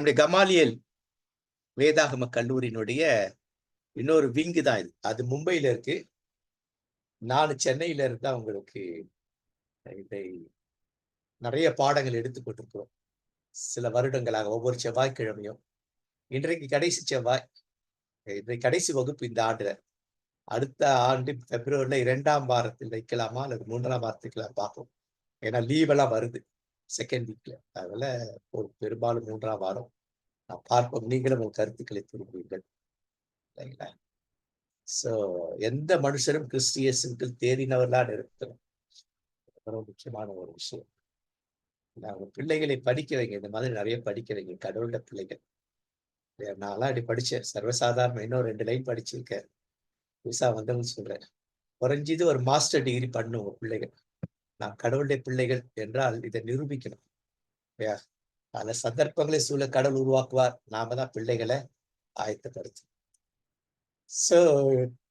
நம்முடைய கமாலியல் வேதாகம கல்லூரியினுடைய இன்னொரு விங்கு தான் இது. அது மும்பையில இருக்கு. நான் சென்னையில இருந்தா உங்களுக்கு இதை நிறைய பாடங்கள் எடுத்துக் கொண்டிருக்கிறோம். சில வருடங்களாக ஒவ்வொரு செவ்வாய்க்கிழமையும். இன்றைக்கு கடைசி செவ்வாய். இன்றைக்கு கடைசி வகுப்பு இந்த ஆண்டுல. அடுத்த ஆண்டு பிப்ரவரியில 2ஆம் வாரத்தில் வைக்கலாமா அல்லது 3ஆம் வாரத்துக்கு பார்ப்போம். ஏன்னா லீவ் எல்லாம் வருது செகண்ட் வீக்ல. அதனால ஒரு பெரும்பாலும் 3ஆம் வாரம் நான் பார்ப்போம். நீங்களும் உங்கள் கருத்துக்களை திரும்புவீர்கள். சரிங்களா? சோ எந்த மனுஷரும் கிறிஸ்தியஸுக்கு தேறினவர்களாக இருக்கணும். ரொம்ப முக்கியமான ஒரு விஷயம். அவங்க பிள்ளைகளை படிக்க வைங்க. இந்த மாதிரி நிறைய படிக்க வைங்க. கடவுளோட பிள்ளைகள். நான்லாம் அப்படி படிச்சேன். சர்வசாதாரண இன்னும் 2 லைன் படிச்சிருக்கேன். புதுசா வந்தவங்க சொல்றேன். குறைஞ்சது ஒரு மாஸ்டர் டிகிரி பண்ணும் உங்க பிள்ளைகள். நான் கடவுளுடைய பிள்ளைகள் என்றால் இதை நிரூபிக்கணும். பல சந்தர்ப்பங்களை சூழ கடவுள் உருவாக்குவார். நாம தான் பிள்ளைகளை ஆயத்தப்படுத்தும். சோ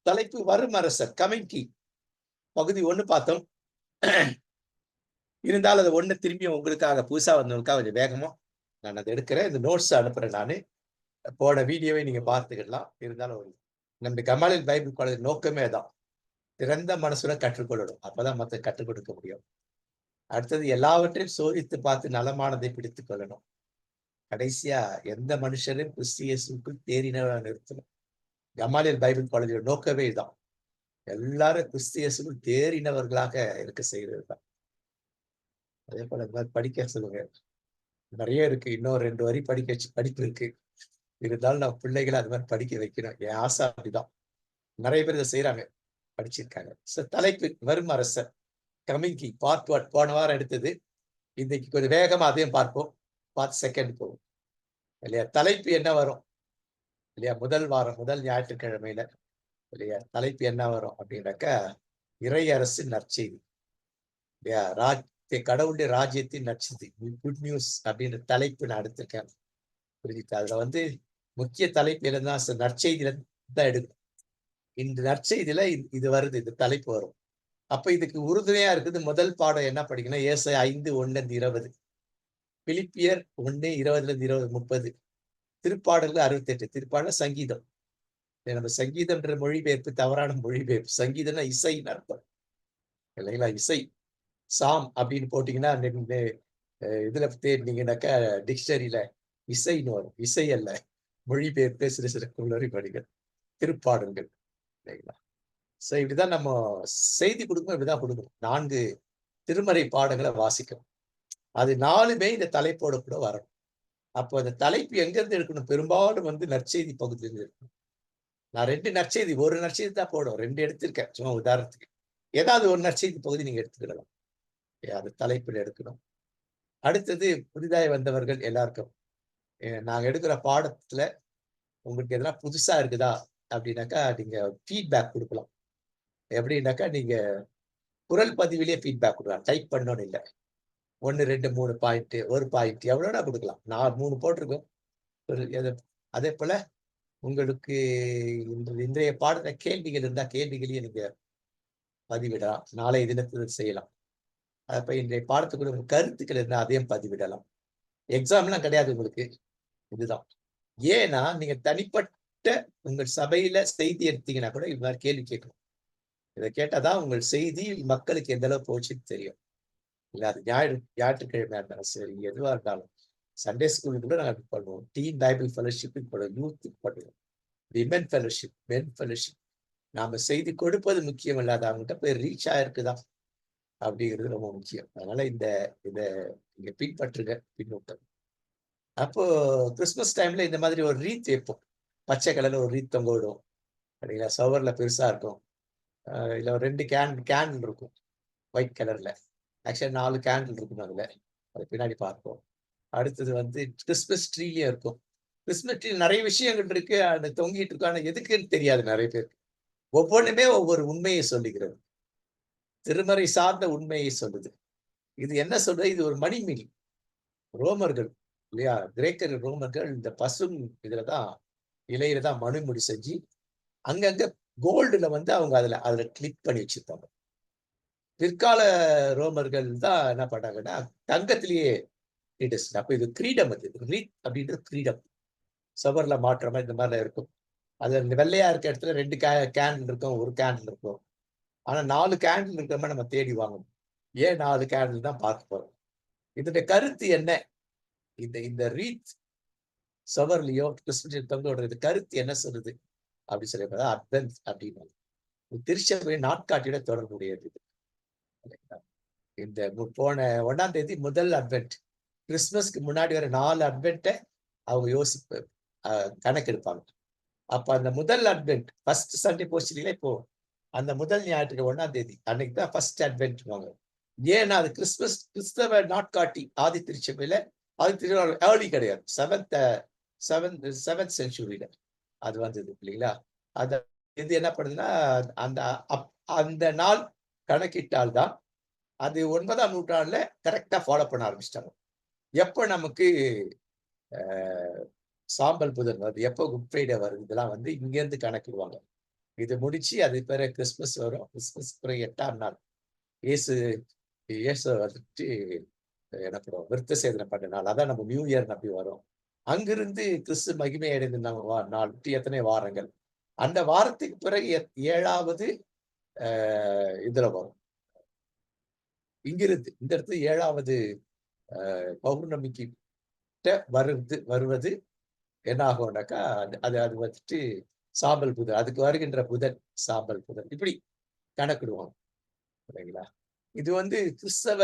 தலைப்பு வரும் அரசர் கமிங் கிங். பகுதி 1 பார்த்தோம். இருந்தாலும் அது 1 திரும்பி உங்களுக்காக புதுசா வந்தவங்களுக்காக கொஞ்சம் வேகமா நான் அதை எடுக்கிறேன். இந்த நோட்ஸ் அனுப்புறேன். நானு போன வீடியோவை நீங்க பார்த்துக்கலாம். இருந்தாலும் நம்ம கமாலியல் பைபிள் காலேஜ் நோக்கமே தான். திறந்த மனசுடன் கற்றுக்கொள்ளணும். அப்பதான் மற்ற கற்றுக் கொடுக்க முடியும். அடுத்தது எல்லாவற்றையும் சோதித்து பார்த்து நலமானதை பிடித்துக் கொள்ளணும். கடைசியா எந்த மனுஷரும் கிறிஸ்தியேசுக்குள் தேறினவராக நிறுத்தணும். கமாலியல் பைபிள் காலேஜோட நோக்கமே தான். எல்லாரும் கிறிஸ்தியேசுக்குள் தேறினவர்களாக இருக்க செய்கிறது தான். அதே போல இந்த மாதிரி படிக்க சொல்லுங்க. நிறைய இருக்கு. இன்னும் 2 வரி படிப்பு இருக்கு. இருந்தாலும் நான் பிள்ளைகளை அது மாதிரி படிக்க வைக்கணும். என் ஆசை அப்படிதான். நிறைய பேர் இதை செய்யறாங்க. படிச்சிருக்காங்க. தலைப்பு வரும் அரசர் கமிங் கிங் பார்ட் 1 போன வாரம் எடுத்தது. இன்னைக்கு கொஞ்சம் வேகமா அதையும் பார்ப்போம். பார்ட் செகண்ட் போகும் இல்லையா? தலைப்பு என்ன வரும் இல்லையா? முதல் வாரம் முதல் ஞாயிற்றுக்கிழமையில இல்லையா? தலைப்பு என்ன வரும் அப்படின்னாக்கா இறை அரசு நற்செய்தி இல்லையா? கடவுளுடைய ராஜ்யத்தின் நற்செய்தி குட் நியூஸ் அப்படின்ற தலைப்பு நான் எடுத்திருக்கேன். புரிஞ்சுட்டு அதுல முக்கிய தலைப்பு என்னன்னா நற்செய்தியில தான் எடுக்கும். இந்த நற்செய்தியில இது வருது. இந்த தலைப்பு வரும். அப்ப இதுக்கு உறுதுணையா இருக்குது. முதல் பாடம் என்ன படிக்கணும்? ஏசாயா 5:1-20, பிலிப்பியர் 1:20-30, திருப்பாடல்கள் 68. திருப்பாடல் சங்கீதம். நம்ம சங்கீதம்ன்ற மொழிபெயர்ப்பு தவறான மொழிபெயர்ப்பு. சங்கீதம்னா இசைன்னு அர்த்தம் இல்லைங்களா? இசை சாம் அப்படின்னு போட்டீங்கன்னா இதுல தேடினீங்கன்னாக்கா டிக்ஷனரியில இசைன்னு வரும். இசை அல்ல, மொழிபெயர்ப்பு சிறு சிறு குள்ளறி படிகள் திருப்பாடல்கள் இல்லைங்களா? சோ இப்படிதான் நம்ம செய்தி கொடுக்கணும். இப்படிதான் கொடுக்கணும். 4 திருமறை பாடங்களை வாசிக்கணும். அது 4மே இந்த தலைப்போட கூட வரணும். அப்போ அந்த தலைப்பு எங்க இருந்து எடுக்கணும்? பெரும்பாலும் நற்செய்தி பகுதியிலிருந்து இருக்கணும். நான் 2 நற்செய்தி, ஒரு நற்செய்தி தான் போடும். 2 எடுத்திருக்கேன் சும்மா உதாரணத்துக்கு. ஏதாவது ஒரு நற்செய்தி பகுதி நீங்க எடுத்துக்கிடலாம். அது தலைப்பில் எடுக்கணும். அடுத்தது புதிதாய் வந்தவர்கள் எல்லாருக்கும் நாங்க எடுக்கிற பாடத்துல உங்களுக்கு எதனா புதுசா இருக்குதா அப்படின்னாக்கா நீங்க ஃபீட்பேக் கொடுக்கலாம். எப்படின்னாக்கா நீங்க குரல் பதிவிலேயே ஃபீட்பேக் கொடுக்கலாம். டைப் பண்ணணும்னு இல்லை. 1, 2, 3 பாயிண்ட், ஒரு பாயிண்ட் எவ்வளோனா கொடுக்கலாம். நான் 3 போட்டிருக்கோம். அதே போல உங்களுக்கு இன்றைய பாடல கேள்விகள் இருந்தா கேள்விகளையும் நீங்க பதிவிடலாம். நாளைய தினத்தில் செய்யலாம். அப்ப இன்றைய பாடத்துக்குள்ள உங்க கருத்துக்கள் இருந்தா அதையும் பதிவிடலாம். எக்ஸாம்லாம் கிடையாது உங்களுக்கு. இதுதான். ஏன்னா நீங்க தனிப்பட்ட உங்கள் சபையில செய்தி எடுத்தீங்கன்னா கூட இது மாதிரி கேள்வி கேட்கணும். இதை கேட்டாதான் உங்கள் செய்தி மக்களுக்கு எந்த அளவு போச்சுன்னு தெரியும். இல்ல அது ஞாயிற்றுக்கிழமையா இருந்தாலும் சரி, எதுவா இருந்தாலும். சண்டே ஸ்கூலுக்கு கூட நாங்கள் பண்ணுவோம். டீன் பைபிள் ஃபெலோஷிப் பண்ணுவோம். யூத் பண்ணுவோம். விமென் ஃபெலோஷிப், மென் ஃபெலோஷிப். நாம செய்தி கொடுப்பது முக்கியம் இல்லாத அவங்ககிட்ட போய் ரீச் ஆயிருக்குதான் அப்படிங்கிறது ரொம்ப முக்கியம். அதனால இதை நீங்க பின்பற்றுங்க, பின்னூட்டம். அப்போ கிறிஸ்துமஸ் டைம்ல இந்த மாதிரி ஒரு ரீத் வைப்போம். பச்சை கலர்ல ஒரு ரீத் தொங்க விடும். அப்படிங்களா? சவர்ல பெருசா இருக்கும். இல்ல ஒரு 2 கேண்டில் இருக்கும் ஒயிட் கலர்ல. ஆக்சுவலா 4 கேண்டில் இருக்கும் அதுல. அது பின்னாடி பார்ப்போம். அடுத்தது கிறிஸ்துமஸ் ட்ரீலயும் இருக்கும். கிறிஸ்துமஸ் ட்ரீ நிறைய விஷயங்கள் இருக்கு. அது தொங்கிட்டு இருக்கும். ஆனா எதுக்குன்னு தெரியாது நிறைய பேருக்கு. ஒவ்வொன்றுமே ஒவ்வொரு உண்மையை சொல்லுகிறது. திருமறை சார்ந்த உண்மையை சொல்லுது. இது என்ன சொல்றது? இது ஒரு மணிமில். ரோமர்கள் இல்லையா? கிரேக்கர் ரோமர்கள் இந்த பசும் இதுலதான் இலையில தான் மணிமுடி செஞ்சு அங்கங்க கோல்டுல அவங்க அதுல கிளிக் பண்ணி வச்சிருப்பாங்க. பிற்கால ரோமர்கள் தான் என்ன பண்ணாங்கன்னா தங்கத்திலேயே அப்ப இது கிரீடம். அது ரீத் அப்படின்றது கிரீடம். சுவர்ல மாற்றமா இந்த மாதிரிலாம் இருக்கும். அது இந்த வெள்ளையா இருக்க இடத்துல 2 கேண்டில் இருக்கும், 1 கேண்டில் இருக்கும். ஆனா 4 கேண்டில் இருக்கிற மாதிரி நம்ம தேடி வாங்கணும். ஏன் 4 கேண்டில் தான் பார்க்க போறோம். இதனுடைய கருத்து என்ன? இந்த இந்த ரீத் சுவர்லயோ கிறிஸ்துவின் தொங்க விடுறது கருத்து என்ன சொல்லுது அப்படின்னு சொல்லி பார்த்தா அட்வென்ட் அப்படின்னு திருச்சபை நாட்காட்டியோட தொடர்புடையது இது. இந்த போன 1ஆம் தேதி முதல் அட்வென்ட். கிறிஸ்துமஸ்க்கு முன்னாடி வர 4 அட்வென்ட்டை அவங்க கணக்கெடுப்பாங்க. அப்ப அந்த முதல் அட்வென்ட் ஃபர்ஸ்ட் சண்டே போச்சு இல்லையா, இப்போ அந்த முதல் ஞாயிற்றுக்கு 1ஆம் தேதி அன்னைக்கு தான் ஃபர்ஸ்ட் அட்வென்ட் வாங்க. ஏன்னா அது கிறிஸ்தவ நாட்காட்டி ஆதி திருச்சபையில ஆதி திருச்சபை ஏர்லி கிடையாது. செவன்த் செஞ்சுரியில அது வந்தது இல்லைங்களா. அது இது என்ன பண்ணுதுன்னா அந்த அந்த நாள் கணக்கிட்டால் தான் அது 9ஆம் நூற்றாண்டுல கரெக்டா ஃபாலோ பண்ண ஆரம்பிச்சிட்டாங்க. எப்ப நமக்கு சாம்பல் புதன் வருது, எப்போ குட் ஃப்ரைடே வருது, இதெல்லாம் வந்து இங்க இருந்து கணக்கிடுவாங்க. இது முடிச்சு அது பிறகு கிறிஸ்துமஸ் வரும். கிறிஸ்துமஸ் பிறகு 8ஆம் நாள் இயேசு வந்துட்டு எனப்படும் விருத்த சேதனை பண்ண நாள். அதான் நம்ம நியூ இயர் அப்படி வரும். அங்கிருந்து கிறிஸ்து மகிமை அடைந்த நாள் எத்தனை வாரங்கள். அந்த வாரத்துக்கு பிறகு 7வது இதுல வரும். இங்கிருந்து இந்த இடத்துல 7வது பௌர்ணமிக்கு வருவது என்ன ஆகும்னாக்கா அது அது வந்துட்டு சாம்பல் புதன். அதுக்கு வருகின்ற புதன் சாம்பல் புதன். இப்படி கணக்கிடுவாங்க சரிங்களா. இது வந்து கிறிஸ்தவ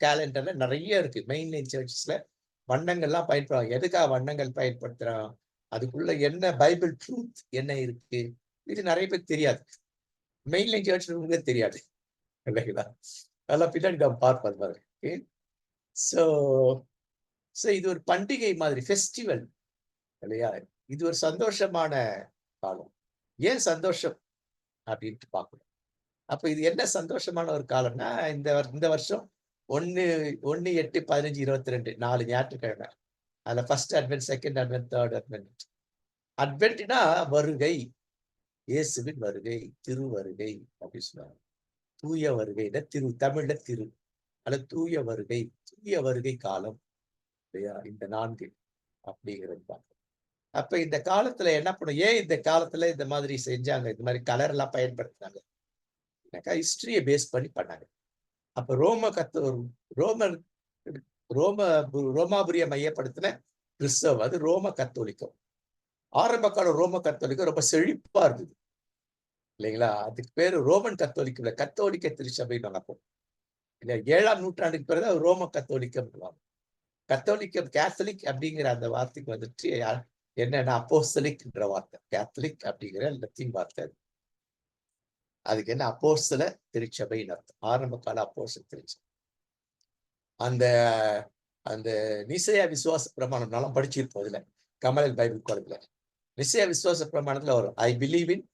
கேலண்டர்ல நிறைய இருக்கு. மெயின் லைன் சர்ச்சஸ்ல வண்ணங்கள்லாம் பயன்படுறாங்க. எதுக்காக வண்ணங்கள் பயன்படுத்துறோம், அதுக்குள்ள என்ன பைபிள் ட்ரூத் என்ன இருக்கு, இது நிறைய பேருக்கு தெரியாது. மெயின் லைன் சர்ச் தெரியாது இல்லைங்களா. அதெல்லாம் பின்னாடி நம்ம பார்ப்போம் மாதிரி. சோ இது ஒரு பண்டிகை மாதிரி, ஃபெஸ்டிவல் இல்லையா. இது ஒரு சந்தோஷமான காலம். ஏன் சந்தோஷம் அப்படின்ட்டு பார்க்கணும். அப்ப இது என்ன சந்தோஷமான ஒரு காலம்னா, இந்த வருஷம் 1/8/15/22 4 ஞாயிற்றுக்கிழமை. அதுல first advent, second advent, third advent. அட்வென்ட்னா வருகை, இயேசுவின் வருகை, திருவருகை அப்படின்னு சொல்லுவாங்க. தூய வருகையில தமிழ்ல திரு அல்லது தூய வருகை காலம் இல்லையா. இந்த 4 அப்படிங்கிறது தான். அப்ப இந்த காலத்துல என்ன பண்ணும், ஏன் இந்த காலத்துல இந்த மாதிரி செஞ்சாங்க, இந்த மாதிரி கலர் எல்லாம் பயன்படுத்தினாங்க, ஹிஸ்டரியை பேஸ் பண்ணி பண்ணாங்க. அப்ப ரோமாபுரிய மையப்படுத்தின கிறிஸ்தவம், அது ரோம கத்தோலிக்கம். ஆரம்ப கால ரோம கத்தோலிக்கம் ரொம்ப செழிப்பா இருந்தது இல்லைங்களா. அதுக்கு பேரு ரோமன் கத்தோலிக்கம், கத்தோலிக்க திருச்சபை நடக்கும் இல்ல. 7ஆம் நூற்றாண்டுக்கு பிறகு ரோம கத்தோலிக்கம். கத்தோலிக்கம் கேத்தலிக் அப்படிங்கிற அந்த வார்த்தைக்கு வந்துட்டு என்னன்னா அப்போஸ்தலிக்ன்ற வார்த்தை. கேத்தலிக் அப்படிங்கிற லத்தீன் வார்த்தை. அதுக்கு என்ன அப்போஸ்தல திருச்சபைன்னு அர்த்தம். ஆரம்ப கால அப்போஸ்தல திருச்சபை. அந்த அந்த நிசையா விசுவாச பிரமாணம் நல்லா படிச்சிருப்போம். இதுல கமலல் பைபிள் காலேஜ்ல நிசையா விசுவாச பிரமாணத்துல வரும், I believe in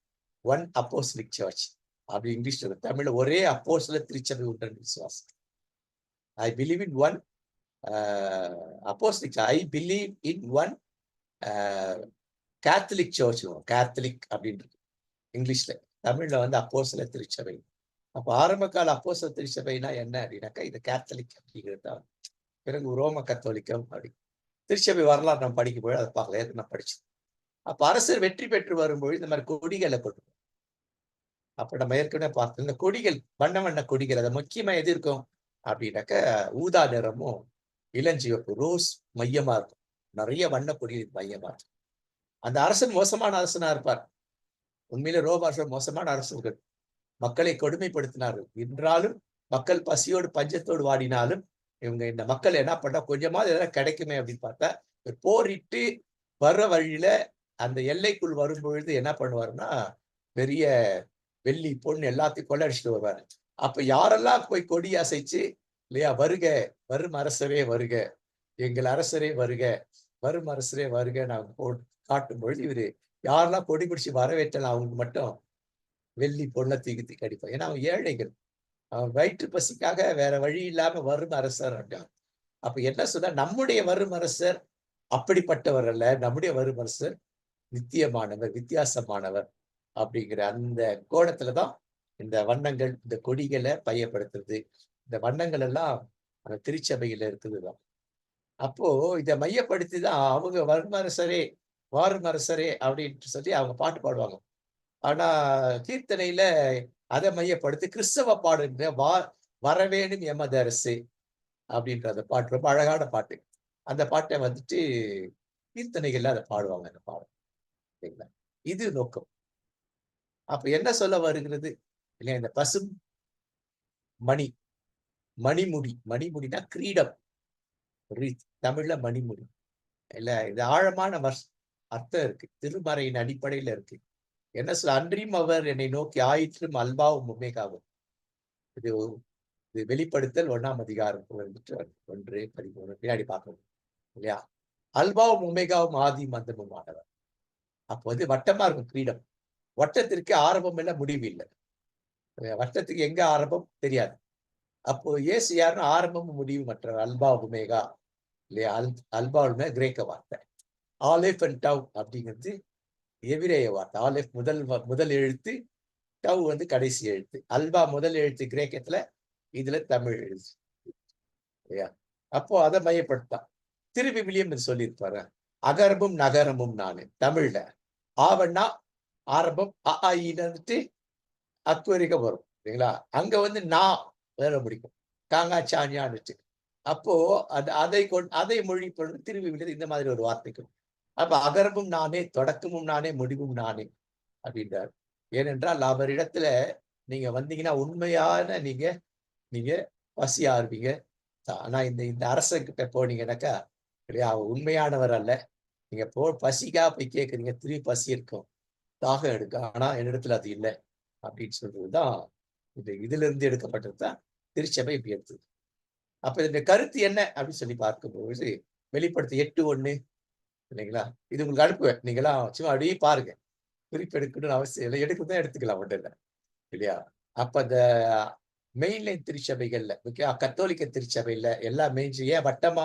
one apostolic church அப்படி இங்கிலீஷ்ல. தமிழ்ல ஒரே அப்போஸ்தல திருச்சபை உண்டு விசுவாசம். I believe in one apostolic, I believe in one Catholic church. Catholic அப்படின்றது இங்கிலீஷ்ல. தமிழ்ல வந்து அப்போஸ்தல திருச்சபை. அப்ப ஆரம்ப கால அப்போஸ்தல திருச்சபைனா என்ன அப்படின்னாக்கா இது கேத்தலிக் அப்படிங்கிறது தான். பிறகு ரோம கத்தோலிக்கம் அப்படி திருச்சபை வரலாறு நம்ம படிக்கும் போது அதை பார்க்கல, ஏற்கனவே படிச்சோம். அப்ப அரசர் வெற்றி பெற்று வரும்போது இந்த மாதிரி கொடிகளை கொண்டு, அப்ப நம்ம ஏற்கனவே பார்த்தோம் இந்த கொடிகள், வண்ண வண்ண கொடிகள். அதை முக்கியமா எது இருக்கும் அப்படின்னாக்க ஊதா நிறமும் இளஞ்சிவப்பு ரோஸ் மையமா இருக்கும். நிறைய வண்ண கொடிகள் மையமா இருக்கும். அந்த அரசன் மோசமான அரசனா இருப்பார். உண்மையிலே ரோம அரசர் மோசமான அரசர்கள், மக்களை கொடுமைப்படுத்தினார்கள். என்றாலும் மக்கள் பசியோடு பஞ்சத்தோடு வாடினாலும் இவங்க இந்த மக்கள் என்ன பண்ணா கொஞ்சமாவது எதனா கிடைக்குமே அப்படின்னு பார்த்தா போரிட்டு வர்ற வழியில அந்த எல்லைக்குள் வரும்பொழுது என்ன பண்ணுவாருன்னா பெரிய வெள்ளி பொண்ணு எல்லாத்தையும் கொள்ளடிச்சுட்டு வருவாரு. அப்ப யாரெல்லாம் போய் கொடி அசைச்சு இல்லையா, வருக வரும் அரசரே வருக, எங்கள் அரசரே வருக, வரும் அரசரே வருக நாங்க காட்டும் பொழுது இவரு யாரெல்லாம் கொடி பிடிச்சு வரவேற்றலாம் அவங்க மட்டும் வெள்ளி பொண்ணை தூக்கி அடிப்பான். ஏன்னா அவன் ஏழைகள், அவன் வயிற்று பசிக்காக வேற வழி இல்லாம வரும் அரசர் அப்படின். அப்ப என்ன சொன்னா, நம்முடைய வரும் அரசர் அப்படிப்பட்டவர் அல்ல, நம்முடைய வரும் அரசர் நித்தியமானவர், வித்தியாசமானவர் அப்படிங்கிற அந்த கோணத்துலதான் இந்த வண்ணங்கள், இந்த கொடிகளை பயன்படுத்துறது. இந்த வண்ணங்கள் எல்லாம் அந்த திருச்சபையில இருக்குதுதான். அப்போ இதை மையப்படுத்தி தான் அவங்க வாருமரசரே அப்படின்னு சொல்லி அவங்க பாட்டு பாடுவாங்க. ஆனா கீர்த்தனையில அதை மையப்படுத்தி கிறிஸ்தவ பாடுங்க வரவேணும் எமது அரசு அப்படின்ற அந்த பாட்டு ரொம்ப அழகான பாட்டு. அந்த பாட்டை வந்துட்டு கீர்த்தனைகள்ல அதை பாடுவாங்க அந்த பாடல். சரிங்களா? இது நோக்கம். அப்ப என்ன சொல்ல வருகிறது இல்லையா? இந்த பசும் மணி, மணிமுடினா கிரீடம். தமிழ்ல மணிமுடி இல்ல. இது ஆழமான அர்த்தம் இருக்கு. திருமறையின் அடிப்படையில இருக்கு. என்ன சொல்ல, அன்றியும் அவர் என்னை நோக்கி ஆயிற்றும் அல்பாவும் உமேகாவும். இது இது வெளிப்படுத்தல் 1ஆம் அதிகாரம் 1:13 பின்னாடி பார்க்கணும் இல்லையா? அல்பாவும் உமேகாவும் ஆதியும் அந்தமுமானவர். அப்போ வந்து வட்டமா இருக்கும் கிரீடம். வட்டத்திற்கு ஆரம்பம் இல்ல, முடிவு இல்லை. வட்டத்துக்கு எங்க ஆரம்பம் தெரியாது. அப்போ இயேசு யாருன்னா ஆரம்பமும் முடிவும் மற்றவர். அல்பா உமேகா இல்லையா? அல்பா கிரேக்க வார்த்தை. ஆலிஃப் அண்ட் டவ் அப்படிங்கிறது எபிரேய வார்த்தை. ஆலிஃப் முதல் எழுத்து, டவ் வந்து கடைசி எழுத்து. அல்பா முதல் எழுத்து கிரேக்கத்துல, இதுல தமிழ் எழுத்து இல்லையா? அப்போ அதை மையப்படுத்தான் திருவிவிலியம் இது சொல்லியிருப்பாரு. அகரமும் நகரமும் நானு தமிழ்ல. ஆவண்ணா ஆரம்பம் வந்துட்டு அக்குவரிகம் வரும் இல்லைங்களா? அங்க வந்து நான் வேற முடிக்கும். காங்காச்சானியான்னுட்டு. அப்போ அதை மொழி திருவிவிலியம் இந்த மாதிரி ஒரு வார்த்தைக்கு. அப்ப அகரமும் நானே, தொடக்கமும் நானே, முடிவும் நானே அப்படின்றார். ஏனென்றால் அவரிடத்துல நீங்க வந்தீங்கன்னா உண்மையான நீங்க பசி ஆறுவீங்க. ஆனா இந்த அரசங்கிட்ட போனீங்கன்னாக்கா இல்லையா, அவர் உண்மையானவர் அல்ல. நீங்க பசிக்கா போய் கேட்குறீங்க, திரும்பி பசி இருக்கும், தாகம் எடுக்கும். ஆனா என்னிடத்துல அது இல்லை அப்படின்னு சொல்றதுதான் இதுல இருந்து எடுக்கப்பட்டதுதான் திருச்சபை இப்படி எடுத்தது. அப்ப இந்த கருத்து என்ன அப்படின்னு சொல்லி பார்க்கும்போது வெளிப்படுத்தி 8:1 இல்லைங்களா? இது உங்களுக்கு அனுப்புவேன். நீங்களாம் சும்மா அப்படியே பாருங்க. குறிப்பெடுக்கணும்னு அவசியம் இல்லை. எடுக்கதான் எடுத்துக்கலாம் ஒன்றும் இல்லை இல்லையா? அப்ப அந்த மெயின்லைன் திருச்சபைகள்ல கத்தோலிக்க திருச்சபையில எல்லா ஏன் வட்டமா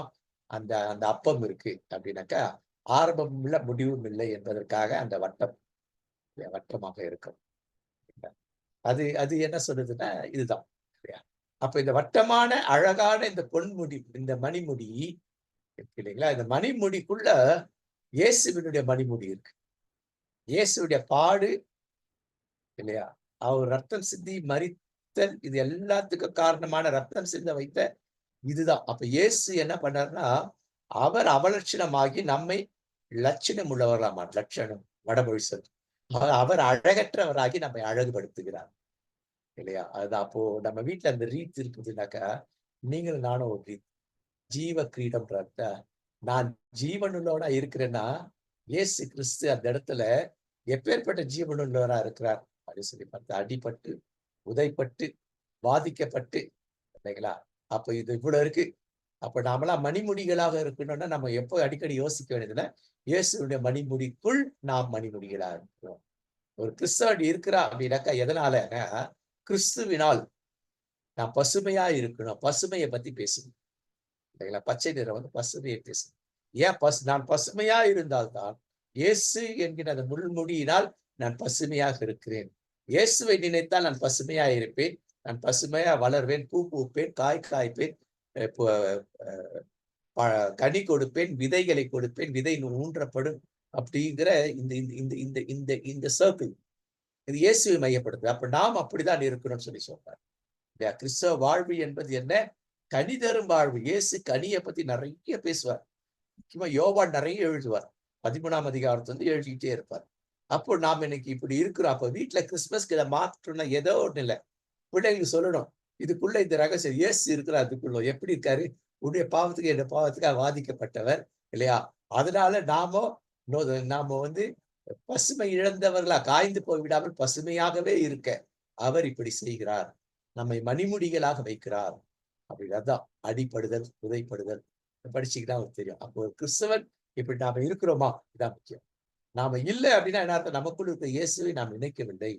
அந்த அந்த அப்பம் இருக்கு அப்படின்னாக்கா, ஆரம்பம் இல்லை முடிவும் இல்லை என்பதற்காக அந்த வட்டமாக இருக்கும். அது அது என்ன சொல்லுதுன்னா இதுதான் இல்லையா? அப்ப இந்த வட்டமான அழகான இந்த பொன்முடி, இந்த மணிமுடி இருக்கு இல்லைங்களா? இந்த மணிமுடிக்குள்ள இயேசுவினுடைய மணிமுடி இருக்கு. இயேசுடைய பாடு இல்லையா? அவர் ரத்தம் சிந்தி மரித்தல், இது எல்லாத்துக்கும் காரணமான ரத்தம் சிந்த வைத்த இதுதான். அப்ப இயேசு என்ன பண்ணாருன்னா, அவர் அவலட்சணமாகி நம்மை லட்சணம் உள்ளவர்களாமா. லட்சணம் வடமொழி சொல். அவர் அழகற்றவராகி நம்மை அழகுபடுத்துகிறார் இல்லையா? அதுதான். அப்போ நம்ம வீட்டுல அந்த ரீத் இருக்குதுனாக்கா, நீங்களும் நானும் ஒரு ரீத். ஜீவ கிரீடம்ன்றத நான் ஜீவனுள்ளவனா இருக்கிறேன்னா, இயேசு கிறிஸ்து அந்த இடத்துல எப்பேற்பட்ட ஜீவனுள்ளவரா இருக்கிறார் அப்படின்னு சொல்லி பார்த்து, அடிபட்டு, உதைப்பட்டு, பாதிக்கப்பட்டு இல்லைங்களா? அப்ப இது இவ்வளவு இருக்கு. அப்ப நாமெல்லாம் மணிமுடிகளாக இருக்கணும்னா நம்ம எப்போ அடிக்கடி யோசிக்க வேண்டியதுன்னா, இயேசுடைய மணிமுடிக்குள் நாம் மணிமுடிகளா இருக்கிறோம். ஒரு கிறிஸ்தவன் இருக்கிறா அப்படின்னாக்கா எதனாலன்னா, கிறிஸ்துவினால் நான் பசுமையா இருக்கணும். பசுமையை பத்தி பேசணும் இல்லைங்களா? பச்சை நிறம் வந்து பசுமையை பேசணும். ஏன் நான் பசுமையா இருந்தால்தான் இயேசு என்கிற அந்த முள்முடியினால் நான் பசுமையாக இருக்கிறேன். இயேசுவை நினைத்தால் நான் பசுமையா இருப்பேன். நான் பசுமையா வளர்வேன், பூ பூப்பேன், காய் காய்ப்பேன், கனி கொடுப்பேன், விதைகளை கொடுப்பேன், விதை ஊன்றப்படும் அப்படிங்கிற இந்த இந்த இந்த இந்த இந்த சர்க்கிள் இது இயேசுவை மையப்படுது. அப்ப நாம் அப்படிதான் இருக்கணும்னு சொல்லி சொல்றார். கிறிஸ்தவ வாழ்வு என்பது என்ன? கனி தரும் வாழ்வு. இயேசு கனியை பத்தி நிறைய பேசுவார். முக்கியமா யோவான் நிறைய எழுதுவார். 13ஆம் அதிகாரத்துல எழுதிக்கிட்டே இருப்பார். அப்போ நாம் இன்னைக்கு இப்படி இருக்கிறோம். அப்ப வீட்டுல கிறிஸ்துமஸ்க்கு இதை மாற்றணும்னா ஏதோ ஒண்ணு இல்லை, பிள்ளைங்களுக்கு சொல்லணும். இதுக்குள்ள இந்த ரகசியம் இயேசு இருக்கிறார். அதுக்குள்ள எப்படி இருக்காரு? உன்னுடைய பாவத்துக்கு என் பாவத்துக்காக வாதிக்கப்பட்டவர் இல்லையா? அதனால நாம வந்து பசுமை இழந்தவர்களா காய்ந்து போய்விடாமல் பசுமையாகவே இருக்க அவர் இப்படி செய்கிறார். நம்மை மணிமுடிகளாக வைக்கிறார். அப்படிதான் அடிப்படுதல், உதைப்படுதல் படிச்சுக்கிட்டா அவருக்கு தெரியும். அப்போ ஒரு கிறிஸ்தவன் இப்படி நாம இருக்கிறோமா? இதான் முக்கியம். நாம இல்லை அப்படின்னா என்ன அர்த்தம்? நமக்குள்ள இருக்க இயேசுவை நாம் நினைக்கவில்லை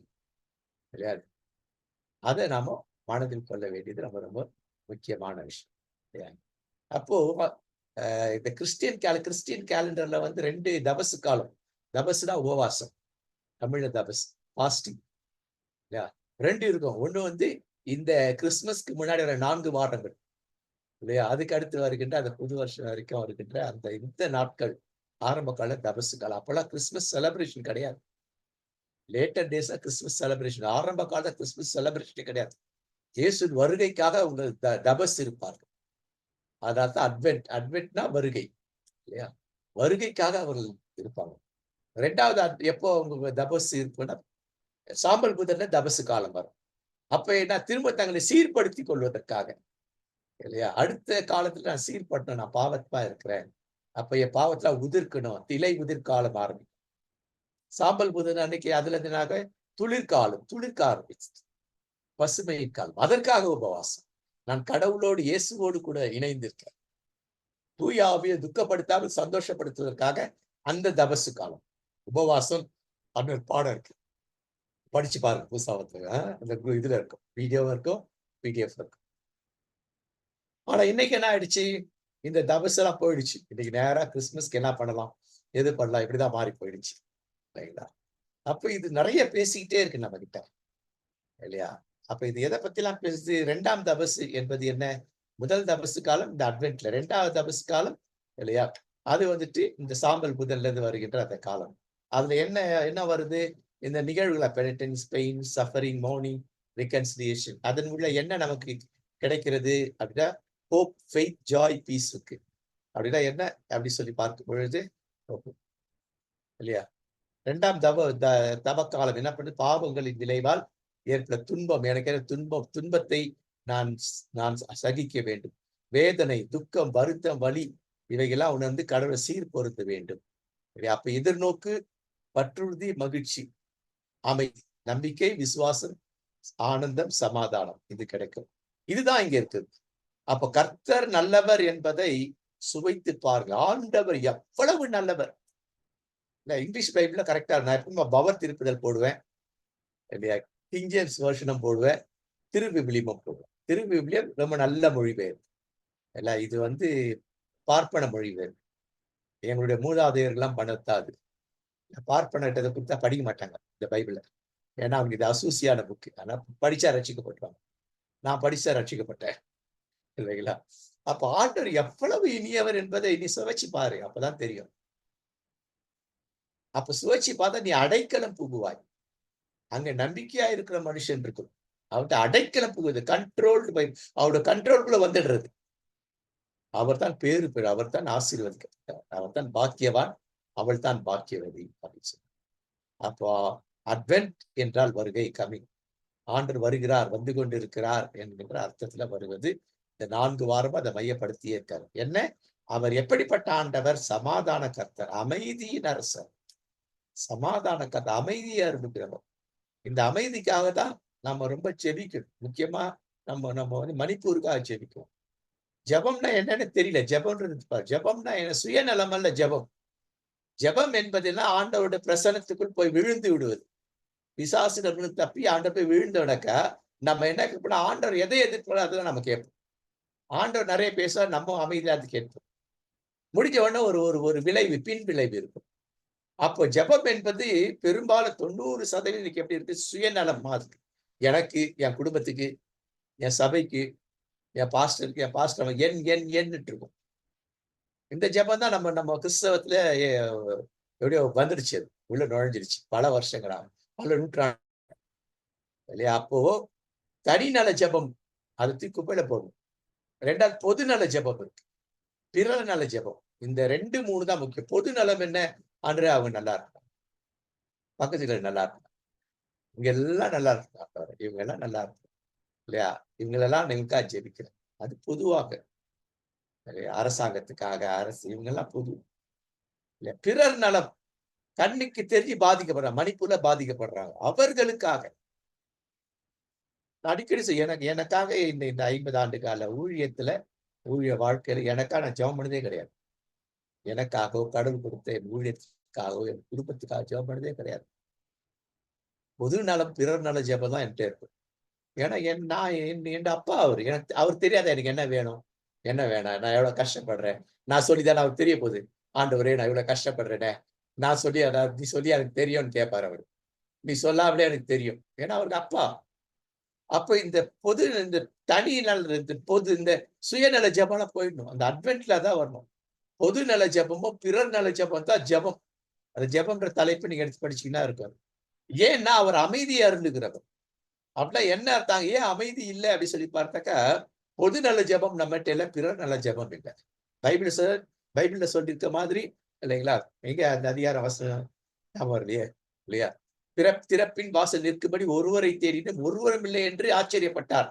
கிடையாது. அதை நாம மனதில் கொள்ள வேண்டியது ரொம்ப ரொம்ப முக்கியமான விஷயம். அப்போ இந்த கிறிஸ்டியன் கேலண்டர்ல வந்து 2 தபசு காலம். தபசுனா உபவாசம், தமிழ்ல தபஸ் பாஸ்டிங். 2 இருக்கும். ஒண்ணு வந்து இந்த கிறிஸ்துமஸ்க்கு முன்னாடி 4 வாரங்கள் இல்லையா? அதுக்கு அடுத்து வருகின்ற அந்த புது வருஷம் வரைக்கும் வருகின்ற அந்த இந்த நாட்கள் ஆரம்ப கால தபசு காலம். அப்பெல்லாம் கிறிஸ்துமஸ் செலிப்ரேஷன் கிடையாது. லேட்டர் டேஸ்ல கிறிஸ்துமஸ் செலிப்ரேஷன். ஆரம்ப கால கிறிஸ்துமஸ் செலிப்ரேஷனே கிடையாது. இயேசுவின் வருகைக்காக உங்கள் தபஸ் இருப்பார்கள். அதனால தான் அட்வென்ட். அட்வென்ட்னா வருகை. இல்லையா? வருகைக்காக அவர்கள் இருப்பாங்க. 2வது எப்போ உங்க தபஸ் இருக்குன்னா, சாம்பல் புதன்ல தபசு காலம் வரும். அப்ப என்ன திரும்ப தங்களை சீர்படுத்திக் கொள்வதற்காக. இல்லையா? அடுத்த காலத்துல நான் சீர்படுத்தணும். நான் பாவமா இருக்கிறேன். அப்ப என் பாவத்துல உதிர்க்கணும். இலை உதிர்காலம் ஆரம்பிக்கும். சாம்பல் புதன் அன்னைக்கு அதுல என்னாக துளிர்காலம். துளிர்க்க ஆரம்பிச்சுது. பசுமையின் காலம். அதற்காக உபவாசம். நான் கடவுளோடு இயேசுவோடு கூட இணைந்திருக்கிறேன். தூய ஆவியை துக்கப்படுத்தாமல் சந்தோஷப்படுத்துவதற்காக அந்த தபசு காலம். உபவாசம் அப்படின்னு ஒரு பாடம் இருக்கு. படிச்சு பாருங்க புதுசாவத்துல. அந்த இதுல இருக்கும். வீடியோவும் இருக்கும், பிடிஎஃப் இருக்கும். ஆனா இன்னைக்கு என்ன ஆயிடுச்சு? இந்த தபசு எல்லாம் போயிடுச்சு. இன்னைக்கு நேரா கிறிஸ்துமஸ்க்கு என்ன பண்ணலாம்? எது பண்ணலாம்? இப்படிதான் மாறி போயிடுச்சு. இல்லைங்களா? அப்ப இது நிறைய பேசிக்கிட்டே இருக்கு நம்ம கிட்ட. இல்லையா? அப்ப இது எதை பத்திலாம் பேசுது? 2ஆம் தபசு என்பது என்ன? முதல் தபசு காலம் இந்த அட்வென்ட்ல. 2வது தபசு காலம் இல்லையா? அது வந்துட்டு இந்த சாம்பல் புதன்ல இருந்து வருகின்ற அந்த காலம். அதுல என்ன என்ன வருது? இந்த நிகழ்வுகள பெனிடென்ஸ், பெயின், சஃபரிங், மோர்னிங், ரிகன்சிலியேஷன். அதன் உள்ள என்ன நமக்கு கிடைக்கிறது அப்படின்னா, ஹோப், ஃபெய்த், ஜாய், பீஸ் இருக்கு. அப்படின்னா என்ன? அப்படி சொல்லி பார்க்கும் பொழுது இல்லையா? 2ஆம் தவ காலம் என்ன பண்ணுது? பாவங்களின் விளைவால் ஏற்பட்ட துன்பம். எனக்கு துன்பத்தை நான் நான் சகிக்க வேண்டும். வேதனை, துக்கம், வருத்தம், வலி இவைகள்லாம் உணர்ந்து கடவுளை சீர் பொருத்த வேண்டும். அப்ப எதிர்நோக்கு, பற்றுறுதி, மகிழ்ச்சி, அமைதி, நம்பிக்கை, விசுவாசம், ஆனந்தம், சமாதானம் இது கிடைக்கும். இதுதான் இங்க இருக்குது. அப்ப கர்த்தர் நல்லவர் என்பதை சுவைத்து பாருங்க. ஆண்டவர் எவ்வளவு நல்லவர். இங்கிலீஷ் பைபிள்ல கரெக்டா நான் எப்பவுமே பவர் திருப்புதல் போடுவேன். இல்லையா? கிங் ஜேம்ஸ் வெர்ஷனும் போடுவேன். திருவிவிலியமும் போடுவேன். திருவிவிலியம் ரொம்ப நல்ல மொழிபெயர்ப்பு. இல்ல இது வந்து பார்ப்பன மொழிபெயர்ப்பு. எங்களுடைய மூதாதையர்கள்லாம் பண்ணத்தாது. பார்ப்பனர்கிட்ட கொடுத்தா படிக்க மாட்டாங்க இந்த பைபிள. ஏன்னா அவங்களுக்கு இது அசூசியான புக்கு. ஆனா படிச்சா ரட்சிக்கப்பட்டுருவாங்க. நான் படிச்சா ரட்சிக்கப்பட்டேன். இல்லைங்களா? அப்ப ஆண்டவர் எவ்வளவு இனியவர் என்பதை நீ சுவைச்சு பாரு. அப்பதான் தெரியும். அப்ப சுவைச்சு பார்த்தா நீ அடைக்கலம் புகுவாய். அங்க நம்பிக்கையா இருக்கிற மனுஷன் இருக்கும். அவர்கிட்ட அடைக்கலம் புகுது. கண்ட்ரோல்டு பை அவரோட கண்ட்ரோல்குள்ள வந்துடுறது. அவர் தான் பேரு பெற. அவர் தான் ஆசீர்வதிக்கப்பட்டார். அவர் தான் பாக்கியவான். அவள் தான் பாக்கியவதி அப்படின்னு சொல்லி. அப்போ அட்வென்ட் என்றால் வருகை, கமிங். ஆண்டவர் வருகிறார், வந்து கொண்டிருக்கிறார் என்கின்ற அர்த்தத்துல வருவது. இந்த 4 வாரமா அதை மையப்படுத்தியே இருக்காரு. என்ன? அவர் எப்படிப்பட்ட ஆண்டவர்? சமாதான கர்த்தர், அமைதியின் அரசர், சமாதான கர்த்தர், அமைதியா இருக்கிறவர். இந்த அமைதிக்காக தான் நம்ம ரொம்ப ஜெபிக்கணும். முக்கியமா நம்ம நம்ம வந்து மணிப்பூருக்காக ஜெபிக்கணும். ஜெபம்னா என்னன்னு தெரியல. ஜெபம்னா என்ன? சுயநலம் அல்ல ஜெபம். ஜெபம் என்பதெல்லாம் ஆண்டவருடைய பிரசனத்துக்குள் போய் விழுந்து விடுவது. பிசாசிடமிருந்து தப்பி ஆண்டவர் போய் விழுந்தோடக்கா நம்ம என்ன கேட்போம்? ஆண்டவர் எதை எதிர்பார்க்கிறோம் அதெல்லாம் நம்ம கேட்போம். ஆண்டவர் நிறைய பேசுவார், நம்ம அமைதியா அது கேட்போம். முடிஞ்ச உடனே ஒரு ஒரு ஒரு விளைவு, பின் விளைவு இருக்கும். அப்போ ஜெபம் என்பது பெரும்பாலும் 90% இன்னைக்கு எப்படி இருக்கு? சுயநலம் மாதிரி. எனக்கு, என் குடும்பத்துக்கு, என் சபைக்கு, என் பாஸ்டருக்கு, என் பாஸ்டர் என்னுட்டு இருக்கும். இந்த ஜெபம் தான் நம்ம நம்ம கிறிஸ்தவத்துல எப்படியோ வந்துடுச்சு. அது உள்ள நுழைஞ்சிருச்சு. பல வருஷங்களா, பல நூற்றாண்டு இல்லையா? அப்போ தனிநல ஜெபம் அது தூக்கி குப்பையில போடணும். 2வது பொதுநல ஜெபம் இருக்கு. பிறர் நல ஜெபம். இந்த 2, 3 தான் முக்கியம். பொது நலம் என்ன? ஆண்டவரே அவங்க நல்லா இருக்காங்க. பக்கத்து வீட்டுல நல்லா இருக்காங்க. இங்க எல்லாம் நல்லா இருக்காங்க. இவங்க எல்லாம் நல்லா இருக்காங்க. இல்லையா? இவங்களெல்லாம் நீங்களுக்காக ஜெபிக்கிறேன். அது பொதுவாக. இல்லையா? அரசாங்கத்துக்காக, அரசு இவங்கெல்லாம் பொது. இல்ல பிறர் நலம். கண்ணுக்கு தெரிஞ்சு பாதிக்கப்படுறாங்க. மணிப்பூர்ல பாதிக்கப்படுறாங்க. அவர்களுக்காக. நான் அடிக்கடி எனக்காக இந்த 50 ஆண்டு கால ஊழிய வாழ்க்கையில எனக்கா நான் ஜெபம் பண்ணதே கிடையாது. எனக்காகவோ, கடவுள் கொடுத்த என் ஊழியத்துக்காகவோ, என் குடும்பத்துக்காக ஜெபம் பண்ணதே கிடையாது. பொது நலம், பிறர் நல ஜெபம் தான் என்கிட்ட இருக்கும். ஏன்னா நான் என் அப்பா அவரு. அவருக்கு தெரியாதா எனக்கு என்ன வேணும்? என்ன வேணாம்? நான் எவ்வளவு கஷ்டப்படுறேன். நான் சொல்லிதானே அவருக்கு தெரிய போகுது. ஆண்டவரே நான் இவ்வளவு கஷ்டப்படுறேனே. நீ சொல்லி எனக்கு தெரியும்னு கேட்பாரு அவரு. நீ சொல்லாமலே எனக்கு தெரியும். ஏன்னா அவருக்கு அப்பா. அப்ப இந்த இந்த தனி நல இந்த சுயநல ஜெபம்லாம் போயிடணும். அந்த அட்வென்ட்ல தான் வரணும். பொது நல ஜெபமும், பிறர் நல ஜெபம் தான் ஜெபம். அந்த ஜெபம்ன்ற தலைப்பு நீங்க எடுத்து படிச்சீங்கன்னா இருக்கும். ஏன்னா அவர் அமைதியா அருளுகிறவர். அப்படின்னா என்ன அர்த்தம்? ஏன் அமைதி இல்ல அப்படி சொல்லி பார்த்தாக்கா, பொது நல ஜெபம் நம்மட்ட இல்ல, பிறர் நல ஜெபம் இல்ல. பைபிள் பைபிள்ல சொல்லியிருக்க மாதிரி இல்லைங்களா? எங்க அந்த அதிகார வசனம் ஞாபகம் வரலையே, இல்லையா? திறப்பின் வாசல் நிற்கும்படி ஒருவரை தேடினோம், ஒருவரும் இல்லை என்று ஆச்சரியப்பட்டார்.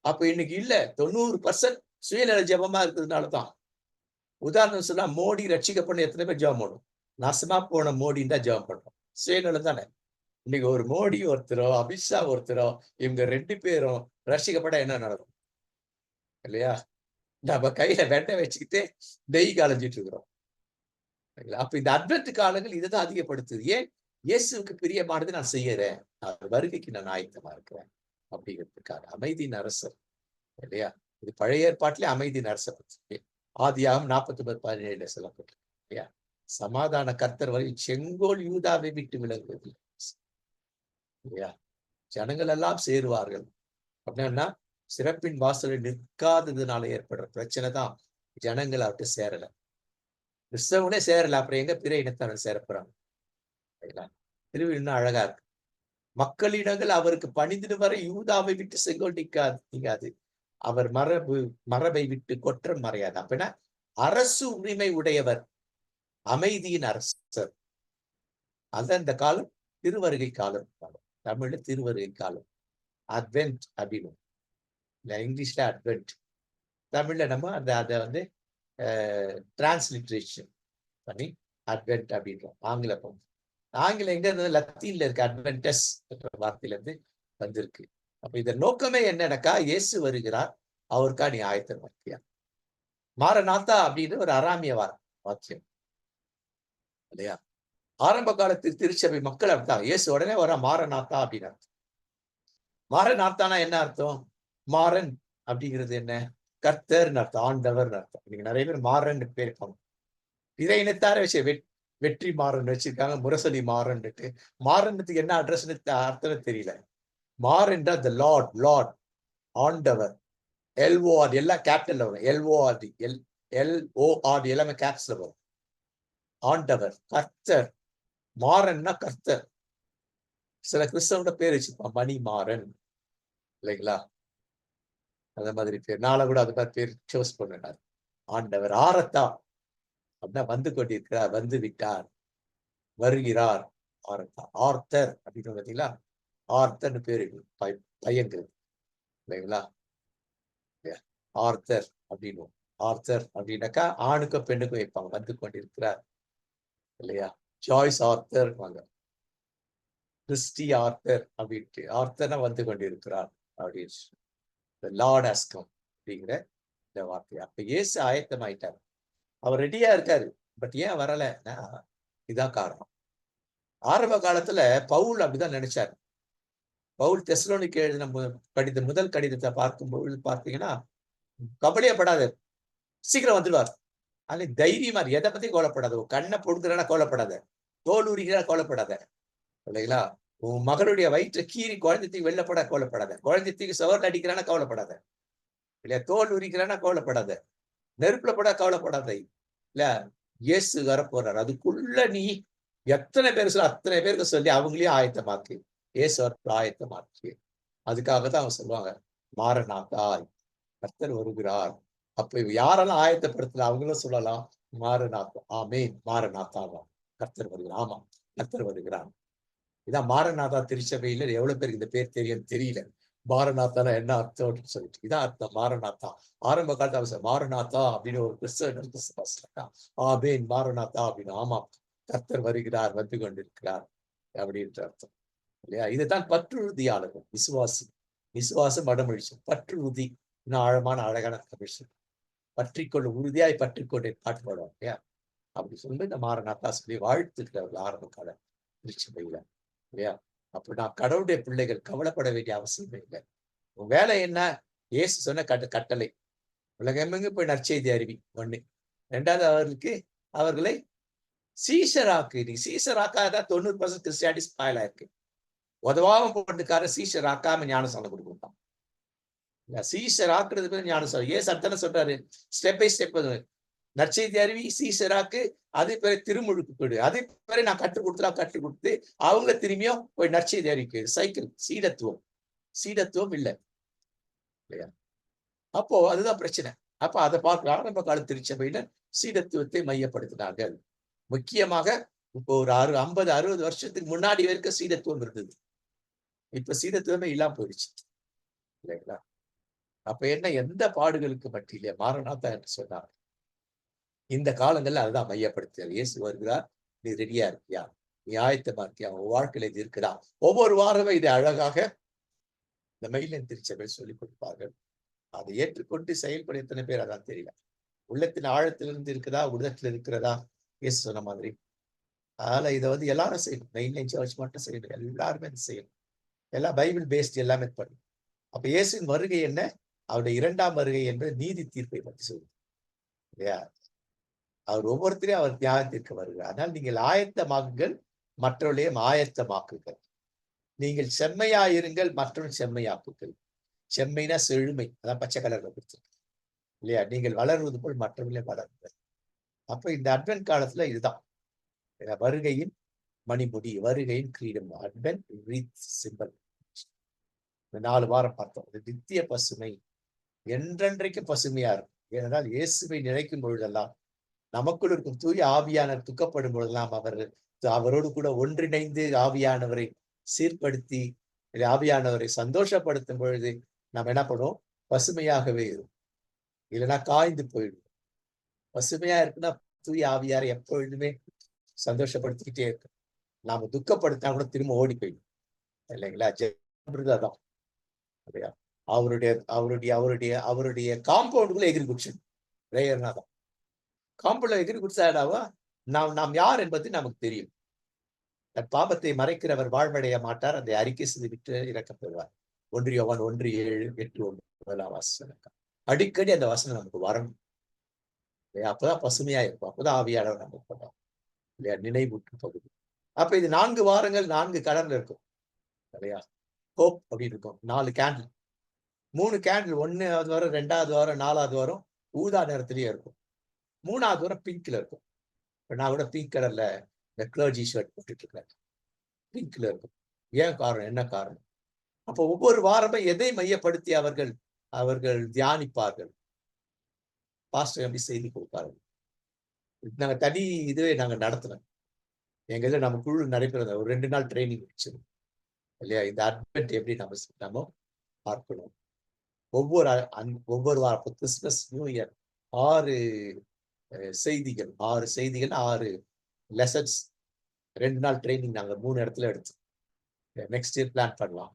அப்ப இன்னைக்கு இல்ல. 90% சுயநல ஜெபமா இருக்கிறதுனால தான். உதாரணம் சொன்னா மோடி ரட்சிக்கப்பட எத்தனை பேர் ஜெபம் பண்ணும்? நாசமா போன மோடின்னு தான் ஜெபம் பண்றோம். சுயநலம் தானே. இன்னைக்கு ஒரு மோடி ஒருத்தரோ, அமித்ஷா ஒருத்தரோ, இவங்க 2 பேரும் ரட்சிக்கப்பட்டா என்ன நடக்கும்? இல்லையா? நம்ம கையில வெண்ணெய் வச்சுக்கிட்டு நெய் கலஞ்சிட்டு இருக்கிறோம். அப்ப இந்த அட்வென்ட் காலங்கள் இதைதான் அதிகப்படுத்துது. ஏன்? இயேசுவுக்கு பிரியமானது நான் செய்யறேன். அவர் வருகைக்கு நான் ஆயத்தமா இருக்கிறேன். அப்படிங்கிறதுக்காக அமைதியின் அரசர். இல்லையா? இது பழைய ஏற்பாட்டிலே அமைதியின் அரசர் பத்தி. ஆதியாகமம் 49:17 சொல்லப்பட்டிருக்கு. இல்லையா? சமாதான கர்த்தர் வரை செங்கோல் யூதாவை விட்டு விலகுவது. இல்லையா? ஜனங்கள் எல்லாம் சேருவார்கள். அப்படின்னா சிறப்பின் வாசலில் நிற்காததுனால ஏற்படுற பிரச்சனை தான் ஜனங்கள் அவர்கிட்ட சேரல. கிறிஸ்தவனே சேரல, அப்புறம் எங்க பிற இனத்தான சேரப்போறாங்க? திருவிழா அழகா இருக்கு. மக்களிடங்கள் அவருக்கு பணிந்திடும் வரை யூதாவை விட்டு செங்கோல் நீங்காது. அவர் மரபை விட்டு கொற்றம் மறையாது. அப்படின்னா அரசு உரிமை உடையவர், அமைதியின் அரசர். அதான் இந்த காலம் திருவருகை காலம். தமிழ்ல திருவருகை காலம். அட்வென்ட் அப்படின்னு, இங்கிலீஷ்ல அட்வென்ட், தமிழ்ல நம்ம அதை வந்து டிரான்ஸ்லிட்ரேஷன் பண்ணி அட்வென்ட் அப்படின்றோம். ஆங்கிலம் எங்க இருந்து? லத்தீன்ல இருக்கு. அட்வென்டஸ் என்ற வார்த்தையில இருந்து வந்திருக்கு. அப்ப இதன் நோக்கமே என்னன்னாக்கா, இயேசு வருகிறார், அவருக்கா நீ ஆயத்தம் இருக்கியா? மாரநாத்தா அப்படின்னு ஒரு அராமிய வாக்கியம் இல்லையா? ஆரம்ப காலத்தில் திருச்சபை மக்கள் அப்படித்தான். இயேசு உடனே வர மாரநாத்தா அப்படின்னு அர்த்தம். மாரநாத்தானா என்ன அர்த்தம்? மாறன் அப்படிங்கிறது என்ன? கர்த்தர்னு அர்த்தம், ஆண்டவர்னு அர்த்தம். நீங்க நிறைய பேர் மாறன் பேர் இருப்பாங்க. பிற இனத்தார வெற்றி மாறன் வச்சிருக்காங்க, முரசொலி மாறன்ட்டு. மாறன்னுக்கு என்ன அட்ரஸ்ன்னு அர்த்தம் தெரியல. மாறன் த லார்ட், ஆண்டவர். எல்ஓஆர் எல்லாம் கேபிட்டல்ல வரும். எல்ஓஆர்டி எல்ஓஆர்டி எல்லாமே கேப்ஸ்ல வரும். ஆண்டவர், கர்த்தர். மாறன்னா கர்த்தர். சில கிறிஸ்தவனோட பேர் வச்சிருப்பான், மணி மாறன், இல்லைங்களா? அந்த மாதிரி பேர். நாளை கூட அது மாதிரி பேர் சூஸ் பண்ணார். ஆண்டவர் ஆரத்தா அப்படின்னா வந்து கொண்டிருக்கிறார், வந்து விட்டார், வருகிறார். ஆரத்தா, ஆர்த்தர் அப்படின்னு பார்த்தீங்களா? ஆர்த்தர்னு பேரு பையன்கிறது, இல்லைங்களா? ஆர்த்தர் அப்படின்னு. ஆர்த்தர் அப்படின்னாக்கா ஆணுக்கும் பெண்ணுக்கும் வைப்பாங்க, வந்து கொண்டிருக்கிறார், இல்லையா? ஜாய்ஸ் ஆர்த்தர் வாங்க, கிறிஸ்டி ஆர்த்தர் அப்படின்ட்டு. ஆர்த்தர்னா வந்து கொண்டிருக்கிறார் அப்படின்னு. லார்ட் ஹஸ் கம் அப்படிங்கிற இந்த வார்த்தை. அப்ப இயேசு ஆயத்தமாயிட்டார், அவர் ரெடியா இருக்காரு. பட் ஏன் வரலன்னா இதான் காரணம். ஆரம்ப காலத்துல பவுல் அப்படிதான் நினைச்சாரு. பவுல் தெசலோனிக்கு எழுதின முதல் கடிதத்தை பார்க்கும்போது பார்த்தீங்கன்னா, கவலையப்படாத, சீக்கிரம் வந்துடுவார். அது தைரியமா எதை பத்தி கவலைப்படாத. கண்ணை பொடுக்குறா கவலைப்படாத, தோல் உரிக்கிறா கவலைப்படாத, இல்லைங்களா? உன் மகளுடைய வயிற்று கீறி குழந்தைக்கு வெள்ளப்பட கவலைப்படாத, குழந்தைக்கு சவர்ல அடிக்கிறானா கவலைப்படாத, இல்லையா? தோல் உரிக்கிறானா கவலைப்படாத, நெருப்புல பட கவலைப்படாத, இல்ல? இயேசு வரப்போறார். அதுக்குள்ள நீ எத்தனை பேர் சொல்ல அத்தனை பேருக்கு சொல்லி அவங்களையும் ஆயத்தமாக்கு. இயேசு ஆயத்தமாக்கு. அதுக்காக தான் அவங்க சொல்லுவாங்க, மாரநாதா, கர்த்தர் வருகிறார். அப்ப யாரெல்லாம் ஆயத்தப்படுத்தல அவங்களும் சொல்லலாம், மாரநாதா, ஆமென், மாரநாதா, கர்த்தர் வருகிறார். ஆமா, கர்த்தர் வருகிறார். இதான் மாரநாதா திருச்சபையில எவ்வளவு பேருக்கு இந்த பேர் தெரியும் தெரியல. மாரநாத்தானா என்ன அர்த்தம் அப்படின்னு சொல்லிட்டு, இதான் அர்த்தம் மாரநாத்தா. ஆரம்ப காலத்துல மாரநாத்தா அப்படின்னு ஒரு கிறிஸ்தவ, ஆமென் மாரநாத்தா அப்படின்னு. ஆமா, கர்த்தர் வருகிறார், வந்து கொண்டிருக்கிறார் அப்படின்ற அர்த்தம், இல்லையா? இதுதான் பற்றுறுதியாளர்கள், விசுவாசி. விசுவாசம் அடமழிச்சு, பற்றுறுதி, இன்னும் ஆழமான அழகான கமிஷன். பற்றிக்கொள்ளும், உறுதியாய் பற்றிக்கொண்டே பாட்டு பாடுவாங்க, இல்லையா? அப்படி சொல்லி இந்த மாரநாத்தா சொல்லி வாழ்த்துக்கிறார்கள் ஆரம்ப கால திருச்சபையில, இல்லையா? அப்ப நான் கடவுளுடைய பிள்ளைகள், கவலைப்பட வேண்டிய அவசியமே இல்லை. உன் வேலை என்ன? இயேசு சொன்ன கட்டளை, உலகமெங்கும் போய் நற்செய்தி அறிவி, ஒண்ணு. ரெண்டாவது, அவர்களை சீஷராக்கு. நீ சீஷராக்காதான் 90% கிறிஸ்டியானிட்டி ஸ்பாயில் ஆயிருக்கு. உதவாம போட்டுக்கார சீஷர் ஆக்காம ஞானஸ்நானம் கொடுக்க சீஷர் ஆக்குறது பேர் ஞானஸ்நானம். ஏன் சத்தனை சொல்றாரு, ஸ்டெப் பை ஸ்டெப் நற்செய்தி அறிவி, சீஷராக்கு, அது பேர் திருமுழுக்கு கொடு, அதே பேரை நான் கற்றுக் கொடுத்து அவங்கள திரும்பியும் போய் நற்செய்தி அறிவிக்கு. சைக்கிள் சீடத்துவம் இல்லை இல்லையா? அப்போ அதுதான் பிரச்சனை. அப்ப அதை பார்க்க ஆரம்ப கால திருச்சபையில சீடத்துவத்தை மையப்படுத்தினார்கள். முக்கியமாக இப்போ ஒரு 50-60 வருஷத்துக்கு முன்னாடி வரைக்கும் சீடத்துவம் இருந்தது. இப்ப சீடத்துவமே இல்லாம போயிடுச்சு இல்லைங்களா? அப்ப என்ன, எந்த பாடுகளுக்கு மட்டிலே மாரநாதா என்று சொன்னார். இந்த காலங்கள்ல அதுதான் மையப்படுத்துகிறார். இயேசு வருகிறார், நீ ரெடியா இருக்கியா, நீ ஆயத்தமா இருக்கியா, உன் வாழ்க்கையில இது இருக்குதா? ஒவ்வொரு வாரமும் இதை அழகாக இந்த மெயிலின் திருச்சபை சொல்லிக் கொடுப்பார்கள். அதை ஏற்றுக்கொண்டு செயல்பட எத்தனை பேர் அதான் தெரியல. உள்ளத்தின் ஆழத்திலிருந்து இருக்குதா, உடத்துல இருக்கிறதா? இயேசு சொன்ன மாதிரி. அதனால இதை எல்லாரும் செய்யணும். மெயின்லைன் சர்ச் மட்டும் செய்யணும், எல்லாருமே செய்யணும். எல்லாம் பைபிள் பேஸ்ட் எல்லாமே பண்ணும். அப்ப இயேசுவின் வருகை என்ன, அவருடைய 2ஆம் வருகை என்பது நீதி தீர்ப்பை பற்றி சொல்லுது இல்லையா? அவர் ஒவ்வொருத்தரையும் அவர் தியாகத்திற்கு வருகிறார். அதனால் நீங்கள் ஆயத்தமாகுங்கள், மற்றவர்களையும் ஆயத்தமாக்குங்கள். நீங்கள் செம்மையாயிருங்கள், மற்றவர்கள் செம்மையாக்குங்கள். செம்மைனா செழுமை, அதான் பச்சை கலர்ல கொடுத்துருக்கு இல்லையா? நீங்கள் வளருவது போல் மற்றவர்களே வளருங்கள். அப்ப இந்த அட்வென்ட் காலத்துல இதுதான் வருகையின் மணிமுடி, வருகையின் கிரீடம், அட்வென்ட் ரீத் சிம்பல். 4 வாரம் பார்த்தோம். நித்திய பசுமை, என்றென்றைக்கு பசுமையா இருக்கும். ஏனென்றால் இயேசுவை நினைக்கும் பொழுதெல்லாம், நமக்குள் இருக்கும் தூய ஆவியானவர் துக்கப்படும் பொழுதெல்லாம் அவரோடு கூட ஒன்றிணைந்து ஆவியானவரை சீர்படுத்தி ஆவியானவரை சந்தோஷப்படுத்தும் பொழுது நாம் என்ன பண்ணுவோம், பசுமையாகவே இருக்கும். இல்லைன்னா காய்ந்து போயிடும். பசுமையா இருக்குன்னா தூய ஆவியாரை எப்பொழுதுமே சந்தோஷப்படுத்திக்கிட்டே இருக்கும். நாம துக்கப்படுத்தினா கூட திரும்ப ஓடி போயிடும் இல்லைங்களா? அதான் இல்லையா? அவருடைய காம்பவுண்டுக்குள்ள எகிரி குடிச்சது பிரேயர்னா தான். காம்பவுண்ட்ல எகிரி குடிச்சாடாவா நாம் யார் என்பது நமக்கு தெரியும். பாபத்தை மறைக்கிறவர் வாழ்வடைய மாட்டார், அதை அறிக்கை செய்து விட்டு இறக்கப்படுவார். 1 யோவான் 1:7-8 அடிக்கடி அந்த வசனம் நமக்கு வரணும். அப்பதான் பசுமையா இருக்கும். அப்பதான் ஆவியானவர் நமக்கு பண்ணோம் இல்லையா? நினைவூட்டு பகுதி. அப்ப இது 4 வாரங்கள் 4 கலர்ல இருக்கும் இல்லையா? ஹோப் அப்படின்னு இருக்கும். 4 கேண்டில், 3 கேண்டில், 1வது வாரம், 2வது வாரம், 4வது வாரம் ஊதா நிறத்திலேயே இருக்கும். 3வது வாரம் பிங்க்ல இருக்கும். இப்ப நான் கூட பிங்க் கலர்ல இந்த கிளர்ஜி ஷர்ட் போட்டுட்டு இருக்கிறேன், பிங்க்ல இருக்கும். ஏன் காரணம், என்ன காரணம்? அப்போ ஒவ்வொரு வாரமும் எதை மையப்படுத்தி அவர்கள் தியானிப்பார்கள், பாஸ்டர் எப்படி செய்தி கொடுப்பார்கள். நாங்க தனி இதுவே நாங்க நடத்தினோம். எங்க இதுல நம்ம குழு நடைபெறும் ஒரு 2 நாள் ட்ரைனிங் வச்சிருக்கோம் இல்லையா? இந்த அட்வென்ட் எப்படி நம்ம பார்க்கணும். ஒவ்வொரு வாரம் கிறிஸ்துமஸ், நியூ இயர் 6 செய்திகள், 6 லெசன்ஸ், 2 நாள் ட்ரைனிங் நாங்க 3 இடத்துல எடுத்தோம். நெக்ஸ்ட் இயர் பிளான் பண்ணலாம்,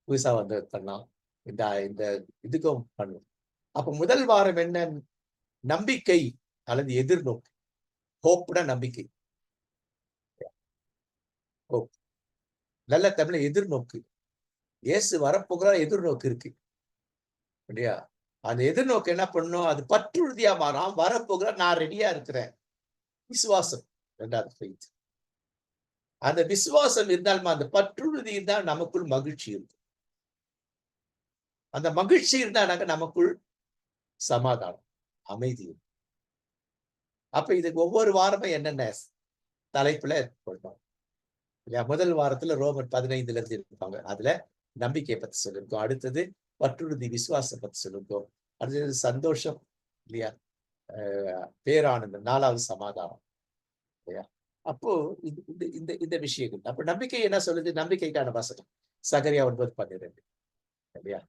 புதுசா வந்து பண்ணலாம், இந்த இதுக்கும் பண்ணுவோம். அப்ப முதல் வாரம் என்ன, நம்பிக்கை அல்லது எதிர்நோக்கு. ஹோப்னா நம்பிக்கை, ஹோப் நல்ல தமிழ் எதிர்நோக்கு. இயேசு வரப்போகிற எதிர்நோக்கு இருக்கு இல்லையா? அந்த எதிர்நோக்கு என்ன பண்ணும், அது பற்றுறுதியா மாறும். வரப்போகிற, நான் ரெடியா இருக்கிறேன். விசுவாசம் 2வது ஃபெய்த். அந்த விசுவாசம் இருந்தாலும் அந்த பற்றுறுதி இருந்தால் நமக்குள் மகிழ்ச்சி இருக்கும். அந்த மகிழ்ச்சி இருந்தா நமக்குள் சமாதானம், அமைதி. அப்ப இதுக்கு ஒவ்வொரு வாரமும் என்னென்ன தலைப்புல கொடுப்பாங்க இல்லையா? முதல் வாரத்துல ரோமர் 15 இருந்து இருப்பாங்க. அதுல நம்பிக்கையை பத்தி சொல்லியிருக்கோம். அடுத்தது பற்றுறுதி, விசுவாசம் பத்தி சொல்லியிருக்கோம். அடுத்தது சந்தோஷம் இல்லையா? பேரானந்தம், 4வது சமாதானம் இல்லையா? அப்போ இந்த விஷயங்கள். அப்ப நம்பிக்கை என்ன சொல்லுது? நம்பிக்கைக்கான வசனம் சகரியா 9:12 இல்லையா?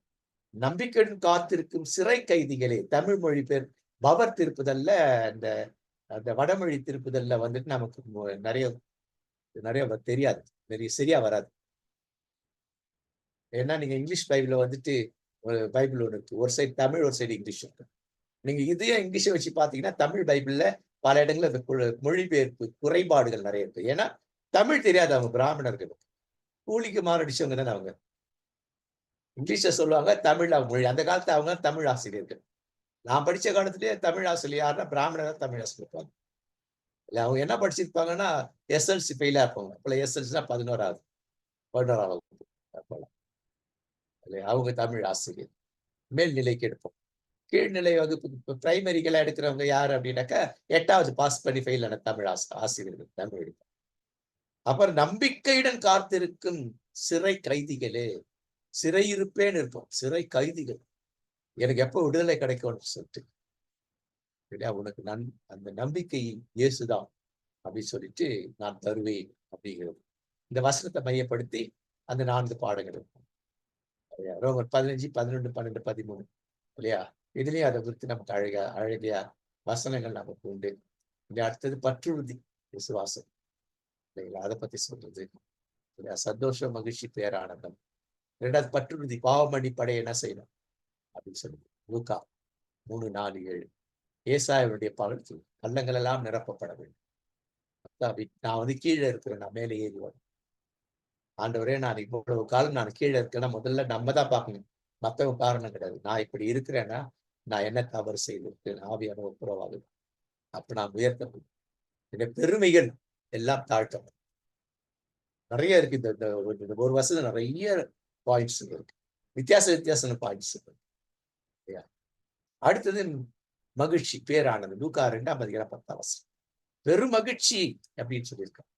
நம்பிக்கையுடன் காத்திருக்கும் சிறை கைதிகளே. தமிழ் மொழி பேர் பவர் திருப்புதல்ல, அந்த வடமொழி திருப்புதல்ல வந்துட்டு நமக்கு நிறைய தெரியாது, சரியா வராது. ஏன்னா நீங்க இங்கிலீஷ் பைபிள்ல வந்துட்டு பைபிள் ஒன்று இருக்கு, ஒரு சைடு தமிழ், ஒரு சைடு இங்கிலீஷ் இருக்கு. நீங்க இதையும் இங்கிலீஷை வச்சு பாத்தீங்கன்னா தமிழ் பைபிள்ல பல இடங்கள்ல மொழிபெயர்ப்பு குறைபாடுகள் நிறைய இருக்கு. ஏன்னா தமிழ் தெரியாது அவங்க பிராமணர்களுக்கு, கூலிக்கு மாரடிச்சவங்க தானே அவங்க. இங்கிலீஷ்ல சொல்லுவாங்க, தமிழ் மொழி. அந்த காலத்துல அவங்க தமிழ் ஆசிரியர்கள். நான் படிச்ச காலத்திலேயே தமிழ் ஆசிரியர் யாருன்னா பிராமணர் தமிழ் ஆசிரியர். இல்ல அவங்க என்ன படிச்சிருப்பாங்கன்னா எஸ்எல்சி ஃபெயிலா இருப்பாங்க. அப்பல எஸ்எல்சினா 11வது. 11ஆம் வகுப்பு போலாம். இல்லையா? அவங்க தமிழ் ஆசிரியர். மேல்நிலைக்கு எடுப்போம். கீழ்நிலை வகுப்பு பிரைமரிக்கெல்லாம் எடுக்கிறவங்க யாரு அப்படின்னாக்கா 8வது பாஸ் பண்ணி ஃபெயில் ஆன தமிழ் ஆசிரியர்கள் தமிழ் எடுப்போம். அப்புறம் நம்பிக்கையுடன் காத்திருக்கும் சிறை கைதிகளே, சிறையிருப்பேன்னு இருப்போம். சிறை கைதிகள். எனக்கு எப்போ விடுதலை கிடைக்கும்னு சொல்லிட்டு. இல்லையா? உனக்கு அந்த நம்பிக்கை இயேசுதான் அப்படின்னு சொல்லிட்டு நான் தருவேன் அப்படிங்கிறது. இந்த வசனத்தை மையப்படுத்தி அந்த 4 பாடங்கள் இருக்கும். இல்லையா? ரோமர் 15, 11, 12, 13 இல்லையா? இதுலயும் அதை குறித்து நமக்கு அழகிய வசனங்கள் நமக்கு உண்டு. இங்க அடுத்தது பற்றுறுதி விசுவாசம். இல்லைங்களா? அதை பத்தி சொல்றது. இல்லையா? சந்தோஷம், மகிழ்ச்சி, பேரானந்தம். 2வது பற்றுறுதி பாவ மன்னிப்படைய என்ன செய்யணும் அப்படின்னு சொல்லுது. லூக்கா 3, 4, 7. ஏசாயனுடைய பகல் பள்ளங்கள் எல்லாம் நிரப்பப்பட வேண்டும். நான் வந்து கீழே இருக்கிறேன், நான் மேலே ஏறி வரேன். ஆண்டவரே, நான் இவ்வளவு காலம் நான் கீழே இருக்கேன்னா முதல்ல நம்ம தான் பார்க்கணும். மத்தவங்க காரணம் கிடையாது. நான் இப்படி இருக்கிறேன்னா நான் என்ன தவறு செய்திருக்கேன், ஆவியான ஒப்புரவாகுது. அப்ப நான் உயர்த்தப்படும். இந்த பெருமைகள் எல்லாம் தாழ்த்தம். நிறைய இருக்கு. இந்த ஒரு வருஷத்துல நிறைய பாயிண்ட்ஸ் இருக்கு. வித்தியாச பாயிண்ட்ஸ் இருக்கு. அடுத்தது மகிழ்ச்சி, பேரானது. லூக்கா 2ஆம் அதிகாரம் 10ஆம் வசனம். பெருமகிழ்ச்சி அப்படின்னு சொல்லியிருக்காங்க.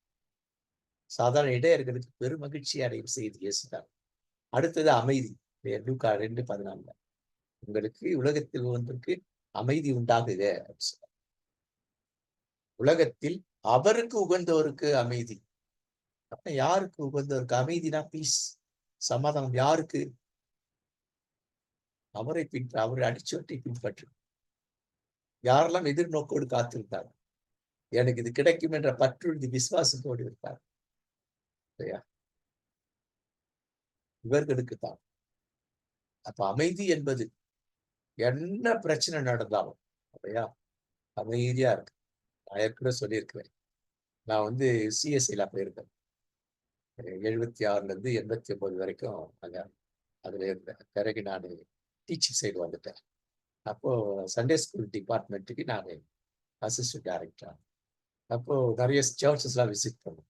சாதாரண இடையர்களுக்கு பெருமகிழ்ச்சி அடையும் செய்தி இயேசுதான். அடுத்தது அமைதி. லூக்கா 2:14. உங்களுக்கு உலகத்தில் ஒன்றுக்கு அமைதி உண்டாகுக. உலகத்தில் அவருக்கு உகந்தவருக்கு அமைதி. அப்ப யாருக்கு உகந்தவருக்கு அமைதினா பீஸ், சமாதானம். யாருக்கு? அவரை அவரை அடிச்சோட்டி பின்பற்று. யாரெல்லாம் எதிர்நோக்கோடு காத்திருந்தார், எனக்கு இது கிடைக்கும் என்ற பற்றுறுதி விசுவாசத்தோடு இருப்பார். இவர்களுக்கு தான். அப்ப அமைதி என்பது என்ன பிரச்சனை நடந்தாலும் இல்லையா, அமைதியா இருக்கு. நான் ஏற்கனவே சொல்லியிருக்கிறேன். நான் வந்து சிஎஸ்ஐல போயிருக்கேன். 76ல இருந்து 89 வரைக்கும் அங்க அதுல இருந்தேன். பிறகு நான் டீச்சிங் சைடு வந்துட்டேன். அப்போ சண்டே ஸ்கூல் டிபார்ட்மெண்ட்டுக்கு நான் அசிஸ்டன்ட் டைரக்டர். அப்போ நிறைய சர்ச்சஸ் எல்லாம் விசிட் பண்ணுவோம்.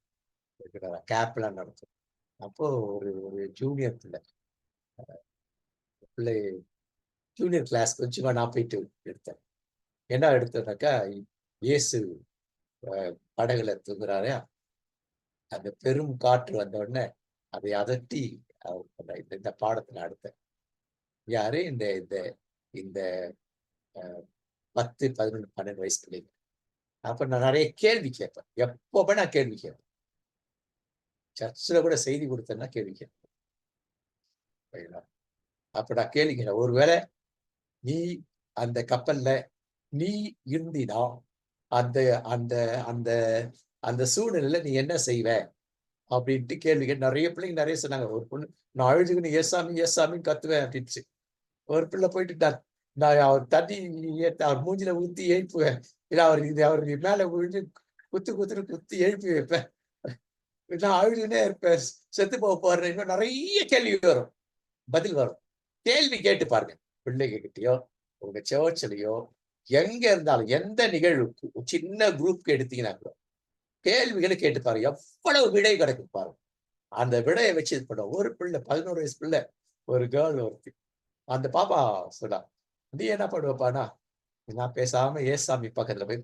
கேப்லாம் நடத்தும். அப்போ ஒரு ஒரு ஜூனியர் பிள்ளை ஜூனியர் கிளாஸ் கொஞ்சமா நான் போயிட்டு எடுத்தேன். என்ன எடுத்ததுனாக்கா, இயேசு படகுல தூங்குறாரு. அந்த பெரும் காற்று வந்த உடனே அதை அதட்டி இந்த பாடத்தை நான் எடுத்தேன். யாரு? இந்த இந்த இந்த 10, 11, 12 வயசு பிள்ளைங்க. அப்ப நான் நிறைய கேள்வி கேட்பேன். எப்பவுமே நான் கேள்வி கேட்பேன். சர்ச்சில் கூட செய்தி கொடுத்தேன்னா கேள்வி கேட்பேன். அப்ப நான் கேள்வி கேட்கிறேன். ஒருவேளை நீ அந்த கப்பல்ல நீ இருந்தினா அந்த அந்த அந்த அந்த சூழ்நிலையில நீ என்ன செய்வ அப்படின்ட்டு கேள்வி கேட்டு நிறைய பிள்ளைங்க நிறைய சொன்னாங்க. ஒரு பொண்ணு, நான் அழுதுக்குன்னு ஏசாமி ஏசாமின்னு கத்துவேன் அப்படின்ட்டு. ஒரு பிள்ளை போயிட்டு நான் அவர் தண்ணி அவர் மூஞ்சில ஊத்தி எழுப்புவேன். இல்ல அவர் மேல விழுந்து குத்துன்னு எழுப்பி வைப்பேன். நான் அழுதுனே இருப்பேன். செத்து போறேன். இன்னும் நிறைய கேள்வி வரும், பதில் வரும். கேள்வி கேட்டு பாருங்க. பிள்ளைங்க கிட்டயோ உங்க சர்ச்லயோ எங்க இருந்தாலும் எந்த நிகழ்வு சின்ன குரூப்க்கு எடுத்தீங்கன்னா கூட கேள்விகளை கேட்டு பாருங்க. எவ்வளவு விடை கிடைக்கும் பாருங்க. அந்த விடையை வச்சு இது பண்ணும். ஒரு பிள்ளை 11 வயசு பிள்ளை, ஒரு கேர்ள் ஒருத்தி. அந்த பாப்பா சொன்னா, நீ என்ன பண்ணுவப்பானா, நான் பேசாம ஏசாமி பக்கத்துல போய்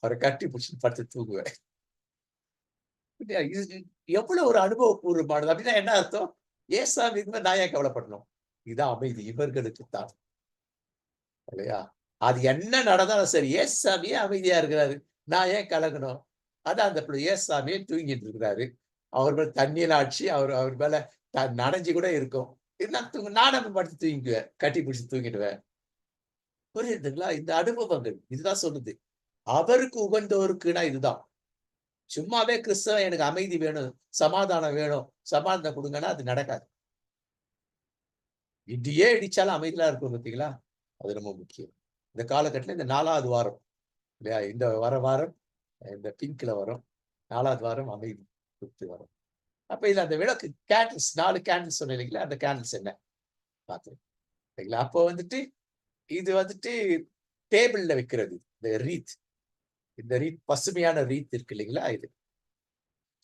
அவரை கட்டி பிடிச்சி படுத்து தூங்குவேன். எவ்வளவு ஒரு அனுபவபூர்வமானது. அப்படின்னா என்ன அர்த்தம்? ஏசாமி நான் ஏன் கவலைப்படணும்? இதுதான் அமைதி இவர்களுக்கு தான். இல்லையா? அது என்ன நடந்தாலும் சரி, ஏசாமியே அமைதியா இருக்கிறாரு, நான் ஏன் கலங்கணும்? அதான் அந்த ஏசாமியே தூங்கிட்டு இருக்கிறாரு. அவர் மேல தண்ணியில அடிச்சு அவர் மேல நனைஞ்சு கூட இருக்கும். நானும் படுத்து தூங்கிக்குவேன், கட்டி பிடிச்சு தூங்கிடுவேன். புரியுதுங்களா? இந்த அனுபவங்கள் இதுதான் சொல்லுது. அவருக்கு உகந்தவருக்குன்னா இதுதான். சும்மாவே கிறிஸ்தவன் எனக்கு அமைதி வேணும், சமாதானம் வேணும், சமாதானம் கொடுங்கன்னா அது நடக்காது. இடியே இடிச்சாலும் அமைதியா இருக்கும் பார்த்தீங்களா? அது ரொம்ப முக்கியம். இந்த காலகட்டத்துல இந்த 4வது வாரம் இல்லையா? இந்த வாரம் இந்த பிங்க்ல வரும். 4வது வாரம் அமைதி கொடுத்து வரும். அப்ப இதுல அந்த விளக்கு கேண்டில்ஸ் 4 கேண்டில்ஸ் சொன்னேன் இல்லைங்களா? அந்த கேண்டில்ஸ் என்ன பார்த்து சரிங்களா? அப்போ வந்துட்டு இது வந்துட்டு டேபிள்ல வைக்கிறது. இந்த ரீத் பசுமையான ரீத் இருக்கு இல்லைங்களா? இது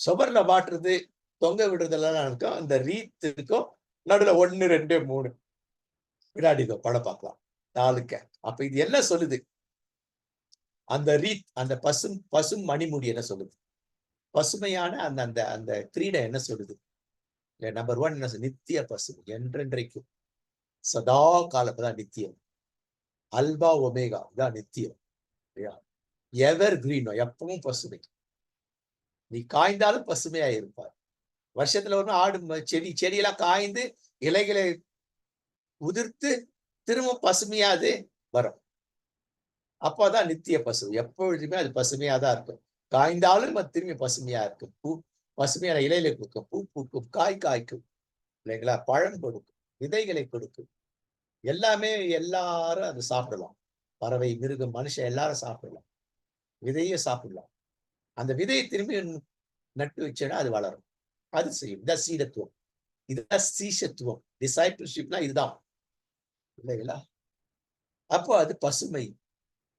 சுவர்ல மாட்டுறது தொங்க விடுறதெல்லாம் இருக்கும். அந்த ரீத் இருக்கும். நடுவுல 1, 2, 3 வினாடி படம் பார்க்கலாம். 4 அப்ப இது என்ன சொல்லுது? அந்த ரீத், அந்த பசும் மணிமுடி என்ன சொல்லுது? பசுமையான அந்த அந்த அந்த கிரீடம் என்ன சொல்லுது? நம்பர் 1 என்ன நித்திய பசுமை, என்றென்றைக்கும் சதா காலத்தான் நித்தியம். அல்பா ஒமேகா தான் நித்தியம். எவர் கிரீனோ, எப்பவும் பசுமை. நீ காய்ந்தாலும் பசுமையா இருப்பார். வருஷத்துல ஒரு ஆடு செடியெல்லாம் காய்ந்து இலைகளை உதிர்த்து திரும்ப பசுமையாது வரும். அப்பதான் நித்திய பசுமை. எப்பொழுதுமே அது பசுமையா தான் இருக்கும். காய்ந்தாலும் அது திரும்பி பசுமையா இருக்கும். பூ பசுமையான இலையில கொடுக்கும், பூ பூக்கும், காய் காய்க்கும், இல்லைங்களா? பழம் கொடுக்கும், விதைகளை கொடுக்கும். எல்லாமே எல்லாரும் அதை சாப்பிடலாம். பறவை, மிருகம், மனுஷன் எல்லாரும் சாப்பிடலாம். விதையை சாப்பிடலாம். அந்த விதையை திரும்பி நட்டு வச்சேன்னா அது வளரும். அது செய்யும். இதான் சீடத்துவம். இதுதான் சீஷத்துவம். டிசைபிள்ஷிப்னா இதுதான், இல்லைங்களா? அப்போ அது பசுமை.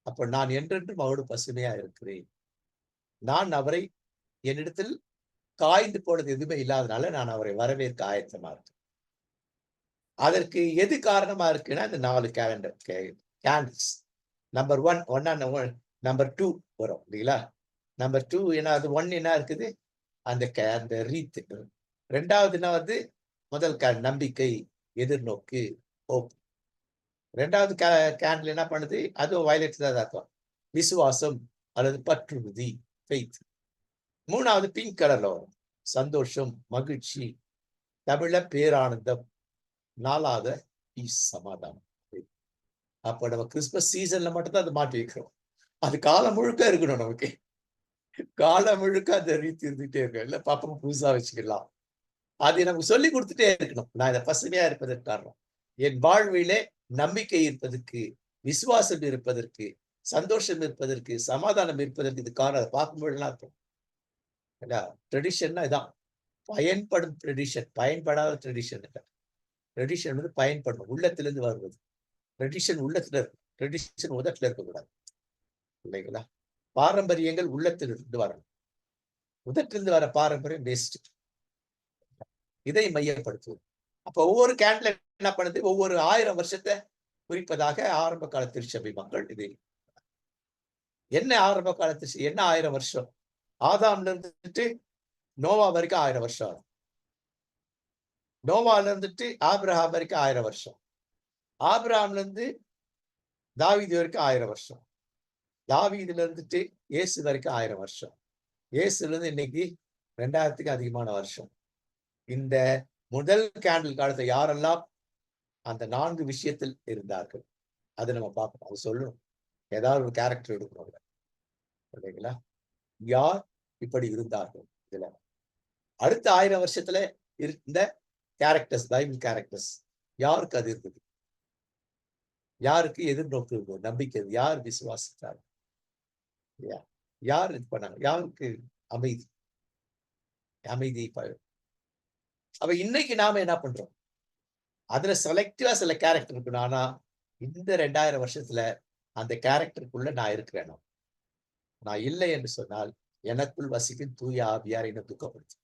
அப்ப நான் என்றென்றும் அவரோடு பசுமையா இருக்கிறேன். நான் அவரை, என்னிடத்தில் காய்ந்து போனது எதுவுமே இல்லாதனால நான் அவரை வரவேற்க ஆயத்தமா இருக்கேன். அதற்கு எது காரணமா இருக்குன்னா இந்த 4 கேண்டில்ஸ். நம்பர் 1 நம்பர் 2 வரும் இல்லைங்களா? நம்பர் 2 என்ன? அது 1 என்ன இருக்குது? அந்த ரீத். 2வது என்ன? முதல் நம்பிக்கை, எதிர்நோக்கு, ஹோப். 2வது கேண்டில் என்ன பண்ணுது? அதுவும் வயலட் தான் இருக்கும். விசுவாசம் அல்லது பற்றுறுதி, ஃபெய்த். 3வது பிங்க் கலர்ல வரும். சந்தோஷம், மகிழ்ச்சி, தமிழ பேரானந்தம். 4வது பீஸ், சமாதானம். அப்ப நம்ம கிறிஸ்துமஸ் சீசன்ல மட்டும்தான் அதை மாட்டி வைக்கிறோம். அது காலம் முழுக்க இருக்கணும். நமக்கு காலம் முழுக்க அந்த ரீதி இருந்துட்டே இருக்கும். இல்ல பாப்பா புதுசா வச்சுக்கலாம். அதை நமக்கு சொல்லி கொடுத்துட்டே இருக்கணும். நான் இதை பசுமையா இருப்பதற்கு காரணம், என் வாழ்விலே நம்பிக்கை இருப்பதற்கு, விசுவாசம் இருப்பதற்கு, சந்தோஷம் இருப்பதற்கு, சமாதானம் இருப்பதற்கு இது காரணம். அதை பார்க்கும்போதெல்லாம் இருக்கும். ட்ரெடிஷன்னா இதான். பயன்படும் ட்ரெடிஷன், பயன்படாத ட்ரெடிஷன் இல்லை. ட்ரெடிஷன் வந்து பயன்படணும், உள்ளத்திலிருந்து வருவது. ட்ரெடிஷன் உள்ளத்துல இருக்கும். ட்ரெடிஷன் உதட்டுல இருக்கக்கூடாது, இல்லைங்களா? பாரம்பரியங்கள் உள்ளத்திலிருந்து வரணும். உதட்டிலிருந்து வர பாரம்பரியம் வேஸ்ட். இதை மையப்படுத்துவது. அப்ப ஒவ்வொரு கேண்டில் என்ன பண்ணுது? ஒவ்வொரு 1000 வருஷத்தை குறிப்பதாக ஆரம்ப கால திருச்சபை மக்கள் இது என்ன ஆரம்ப காலத்து என்ன 1000 வருஷம்? ஆதாம்ல இருந்துட்டு நோவா வரைக்கும் 1000 வருஷம் ஆகும். நோவால இருந்துட்டு ஆபிரகாம் வரைக்கும் 1000 வருஷம். ஆபிரகாம்ல இருந்து தாவீது வரைக்கும் 1000 வருஷம். தாவீதுல இருந்துட்டு இயேசு வரைக்கும் 1000 வருஷம். இயேசுல இருந்து இன்னைக்கு 2000க்கு அதிகமான வருஷம். இந்த முதல் கேண்டில் காலத்தை யாரெல்லாம் அந்த 4 விஷயத்தில் இருந்தார்கள், அதை நம்ம பார்க்கணும். அது சொல்லணும். ஏதாவது ஒரு கேரக்டர் எடுக்கணும், இல்லைங்களா? யார் இப்படி இருந்தார்கள்? இதுல அடுத்த 1000 வருஷத்துல இருந்த கேரக்டர்ஸ், பைபிள் கேரக்டர்ஸ், யாருக்கு அது இருந்தது? யாருக்கு எதிர்நோக்கு இருந்தது? நம்பிக்கை. யார் விசுவாசித்தார்? யார் இது பண்ணாங்க? யாருக்கு அமைதி அமைதி? அப்ப இன்னைக்கு நாம என்ன பண்றோம்? அதுல செலக்டிவா சில கேரக்டர் இருக்கணும். ஆனா இந்த 2000 வருஷத்துல அந்த கேரக்டருக்குள்ள நான் இருக்கிறேன். நான் இல்லை என்று சொன்னால் எனக்குள் வசிக்கும் தூய ஆவியார் என்ன துக்கப்படுத்து.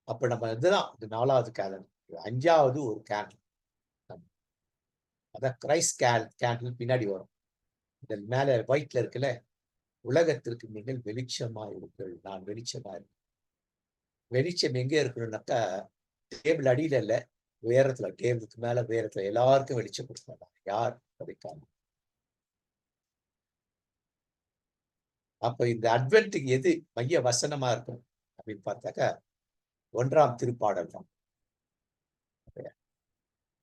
அப்ப நம்ம இதுதான் 4வது கேண்டில். 5வது ஒரு கேண்டில், அதான் கிரைஸ்ட் கேண்டில் பின்னாடி வரும். இந்த மேல ஒயிட்ல இருக்குல்ல, உலகத்திற்கு நீங்கள் வெளிச்சமா இருங்கள், நான் வெளிச்சமா இருக்கேன். வெளிச்சம் எங்க இருக்கணும்னாக்கா டேபிள் அடியில இல்ல, உயரத்துல. டேபிளுக்கு மேல உயரத்துல எல்லாருக்கும் வெளிச்சம் கொடுக்க யார் கிடைக்காம. அப்ப இந்த அட்வென்ட்டுக்கு எது மைய வசனமா இருக்கும் அப்படின்னு பார்த்தாக்கா 1ஆம் திருப்பாடல் தான்.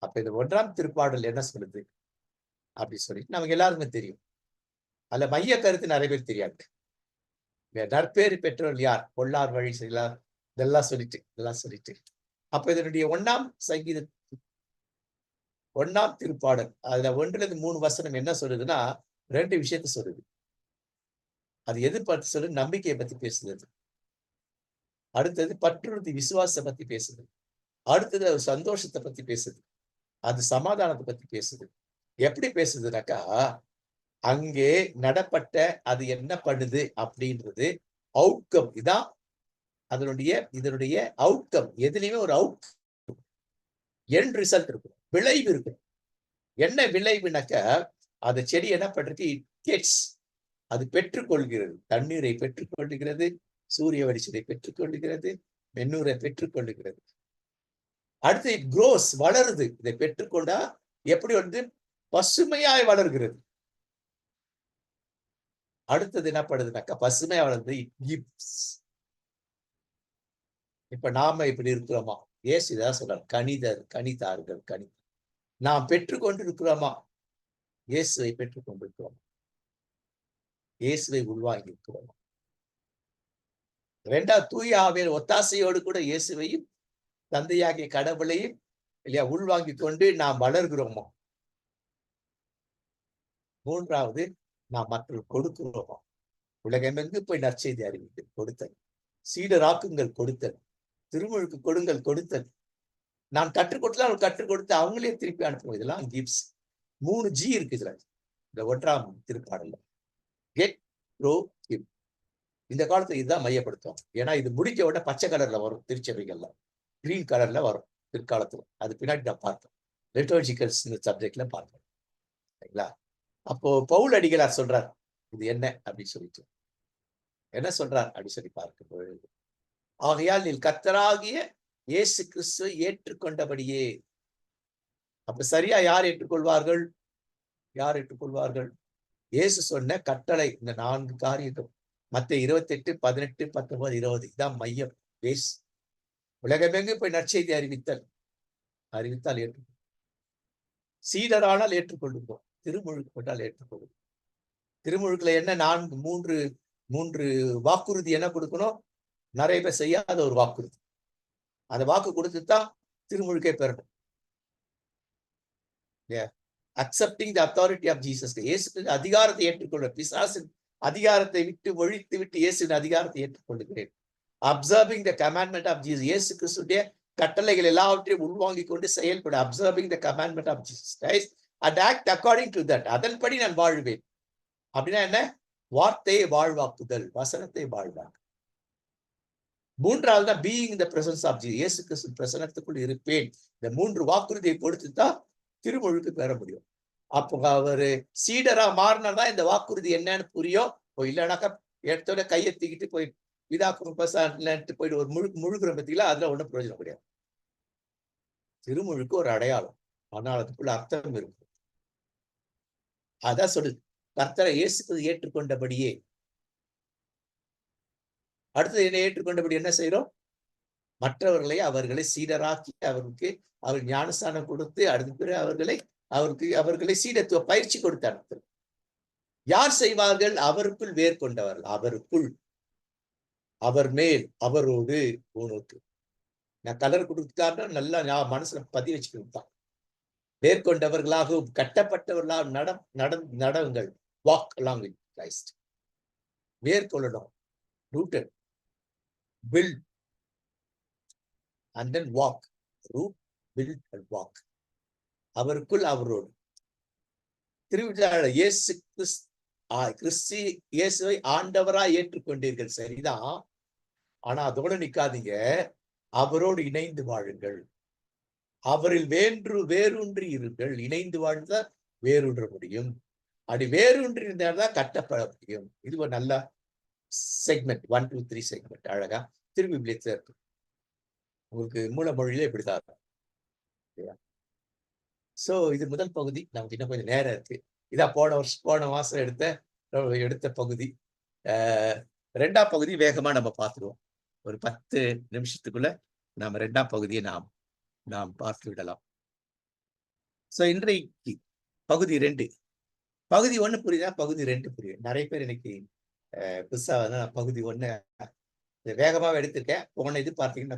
அப்ப இந்த 1ஆம் திருப்பாடல் என்ன சொல்லுது அப்படி சொல்லிட்டு நமக்கு எல்லாருமே தெரியும். அதுல மைய கருத்து நிறைய பேர் தெரியாது. நற்பேறு பெற்றோர் யார்? பொல்லார் வழி செய்யலாம், இதெல்லாம் சொல்லிட்டு அப்ப இதனுடைய 1ஆம் சங்கீத 1ஆம் திருப்பாடல் அதுல 1லிருந்து 3 வசனம் என்ன சொல்லுதுன்னா 2 விஷயத்த சொல்லுது. அது எதிர்பார்த்து சொல்லு, நம்பிக்கையை பத்தி பேசுது. அடுத்தது பற்றுறுதி, விசுவாசத்தை பத்தி பேசுது. அடுத்தது அது சந்தோஷத்தை பத்தி பேசுது. அது சமாதானத்தை பத்தி பேசுது. எப்படி பேசுதுனாக்கா அங்கே நடப்பட்ட அது என்ன பண்ணுது அப்படின்றது அவுட்கம். இதான் இதனுடைய அவுட்கம் எதுலையுமே ஒரு அவுட் எண்ட் ரிசல்ட் இருக்கும், விளைவு இருக்கும். என்ன விளைவுனாக்க அந்த செடி என்ன பண்றது, அது பெற்றுக்கொள்கிறது, தண்ணீரை பெற்றுக்கொள்கிறது, சூரிய வெளிச்சத்தை பெற்றுக்கொள்கிறது, மென்னூரை பெற்றுக்கொள்கிறது. அடுத்து இட் க்ரோஸ், வளருது. இதை பெற்றுக்கொண்டா எப்படி வந்து பசுமையாய் வளர்கிறது. அடுத்தது என்ன பண்ணுதுனாக்கா பசுமையா வளர்ந்து இட் கிவ்ஸ். இப்ப நாம இப்படி இருக்கிறோமா? இயேசு இதான் சொல்றார், கனிதார்கள். நாம் பெற்றுக்கொண்டு இருக்கிறோமா? இயேசுவை பெற்றுக்கொண்டிருக்கிறோம், இயேசுவை உள்வாங்கி இருக்கிறோம். இரண்டாவது தூய ஆவியின் ஒத்தாசையோடு கூட இயேசுவையும் தந்தையாகிய கடவுளையும் இல்லையா உள்வாங்கி கொண்டு நாம் வளர்கிறோமா? மூன்றாவது நாம் மற்றவர்கள் கொடுக்கிறோமா? உலகமெங்கு போய் நற்செய்தி அறிவித்து கொடுத்தல், சீடராக்குங்கள் கொடுத்தல், திருமுழுக்கு கொடுங்கள் கொடுத்தல். நான் கற்றுக் கொடுத்தா கற்றுக் கொடுத்து அவங்களே திருப்பி அனுப்புவோம். இதெல்லாம் கிவ்ஸ். 3 G இருக்கு இதுல, இந்த 1ஆம் திருப்பாடல்ல. Get, grow, give. இந்த காலத்துல இதுதான் மையப்படுத்தும். ஏன்னா இது முடிக்க உடனே பச்சை கலர்ல வரும் திருச்சபைகள்ல, கிரீன் கலர்ல வரும் பிற்காலத்துல. அது பின்னாடி நான் பார்த்தோம், லிட்டர்ஜிக்கல்ஸ் சப்ஜெக்ட்ல பார்த்தோம். சரிங்களா? அப்போ பவுல் அடிகளார் சொல்றார் இது என்ன அப்படின்னு சொல்லிட்டு, என்ன சொல்றார் அப்படின்னு சொல்லி பார்க்கும் பொழுது, ஆகையால் நீ கர்த்தராகிய இயேசு கிறிஸ்துவை ஏற்றுக்கொண்டபடியே. அப்ப சரியா யார் ஏற்றுக்கொள்வார்கள்? யார் ஏற்றுக்கொள்வார்கள்? இயேசு சொன்ன கட்டளை, இந்த 4 காரியங்கள். மத்தேயு 28, 18, 19, 20 இதான் மையம், பேஸ். உலகமெங்கு போய் நற்செய்தி அறிவித்தால் ஏற்றுக்கொள்ளும். சீடரானால் ஏற்றுக்கொள்ளுவோம், திருமுழுக்கு கொண்டால் ஏற்றுக்கொள்ளும். திருமுழுக்குல என்ன 3 வாக்குறுதி என்ன கொடுக்கணும்? நிறைய பேர் செய்யாத ஒரு வாக்குறுதி. அந்த வாக்கு கொடுத்துதான் திருமுழுக்கே பெறணும். Accepting the authority of Jesus. இயேசுவின் அதிகாரத்தை ஏற்றுக்கொள்ள, பிசாசின் அதிகாரத்தை விட்டு ஒழித்து விட்டு இயேசுவின் அதிகாரத்தை ஏற்றுக்கொள்கிறேன். Observing the commandment of Jesus. இயேசு கிறிஸ்துடைய கட்டளைகள் எல்லாவற்றையும் உள்வாங்கிக் கொண்டு செயல்பட. Observing the commandment of Jesus Christ and act according to that. அதன்படி நான் வாழ்வேன். அப்படின்னா என்ன? வார்த்தையை வாழ்வாக்குதல், வசனத்தை வாழ்வாக்கு. மூன்றாவது தான் being the presence of Jesus. இயேசு கிறிஸ்து பிரசன்னத்துக்குள் இருப்பேன். இந்த 3 வாக்குறுதியை கொடுத்துதான் திருமுழுக்கு பெற முடியும். அப்போ அவரு சீடரா மாறினாதான் இந்த வாக்குறுதி என்னன்னு புரியும். இல்லைனாக்கா எடுத்தோட கையை தூக்கிட்டு போய் பிதாக்கும் போயிட்டு ஒரு முழுகுற பத்தியில அதுல ஒண்ணும் பிரயோஜனம் கிடையாது. திருமுழுக்கு ஒரு அடையாளம், ஆனால் அதுக்குள்ள அர்த்தம் இருக்கும். அதான் சொல்லு, கர்த்தரை இயேசுக்கு ஏற்றுக்கொண்டபடியே. அடுத்தது என்ன? ஏற்றுக்கொண்டபடி என்ன செய்யறோம்? மற்றவர்களை அவர்களை சீடராக்கி அவர் ஞானஸ்தானம் கொடுத்து அடுத்த பிறகு அவர்களை சீடத்துவ பயிற்சி கொடுத்து அனுப்பும். யார் செய்வார்கள்? அவருக்குள் வேர் கொண்டவர்கள். அவருக்குள், அவர் மேல், அவரோடு, உனக்கு. நான் கலர் கொடுத்தாருன்னா நல்லா மனசுல பதிவு வச்சுக்கிட்டான். மேற்கொண்டவர்களாகவும் கட்டப்பட்டவர்களாக நடங்கள். Walk along with Christ. மேற்கொள்ளணும், rooted, build and then walk. root, build and walk. அவருக்குள், அவரோடு. திருவிழா இயேசு கிறிஸ்து இயேசுவை ஆண்டவராய் ஏற்றுக்கொண்டீர்கள், சரிதான். ஆனா அதோட நிக்காதீங்க, அவரோடு இணைந்து வாழுங்கள். அவரில் வேரூன்றி இருங்கள். இணைந்து வாழ்ந்தா வேரூன்ற முடியும். அப்படி வேரூன்றி இருந்தால்தான் கட்டப்பட முடியும். இது ஒரு நல்ல செக்மெண்ட், 1, 2, 3 செக்மெண்ட். அழகா திருவிபிலியத்துல இருக்கு. உங்களுக்கு மூல மொழியில இப்படிதான் இருக்கும். சோ இது முதல் பகுதி. நமக்கு இன்னும் கொஞ்சம் நேரம் இருக்கு. இதான் போன மாசம் எடுத்த பகுதி. 2ஆம் பகுதி வேகமா நம்ம பார்த்துருவோம். ஒரு 10 நிமிஷத்துக்குள்ள நம்ம 2ஆம் பகுதியை நாம் பார்த்து விடலாம். சோ இன்றைக்கு பகுதி 2. பகுதி 1 புரியுதா? பகுதி 2 புரியும். நிறைய பேர் இன்னைக்கு புதுசா பகுதி 1 வேகமாக எடுத்திருக்கேன். போன இது பார்த்தீங்கன்னா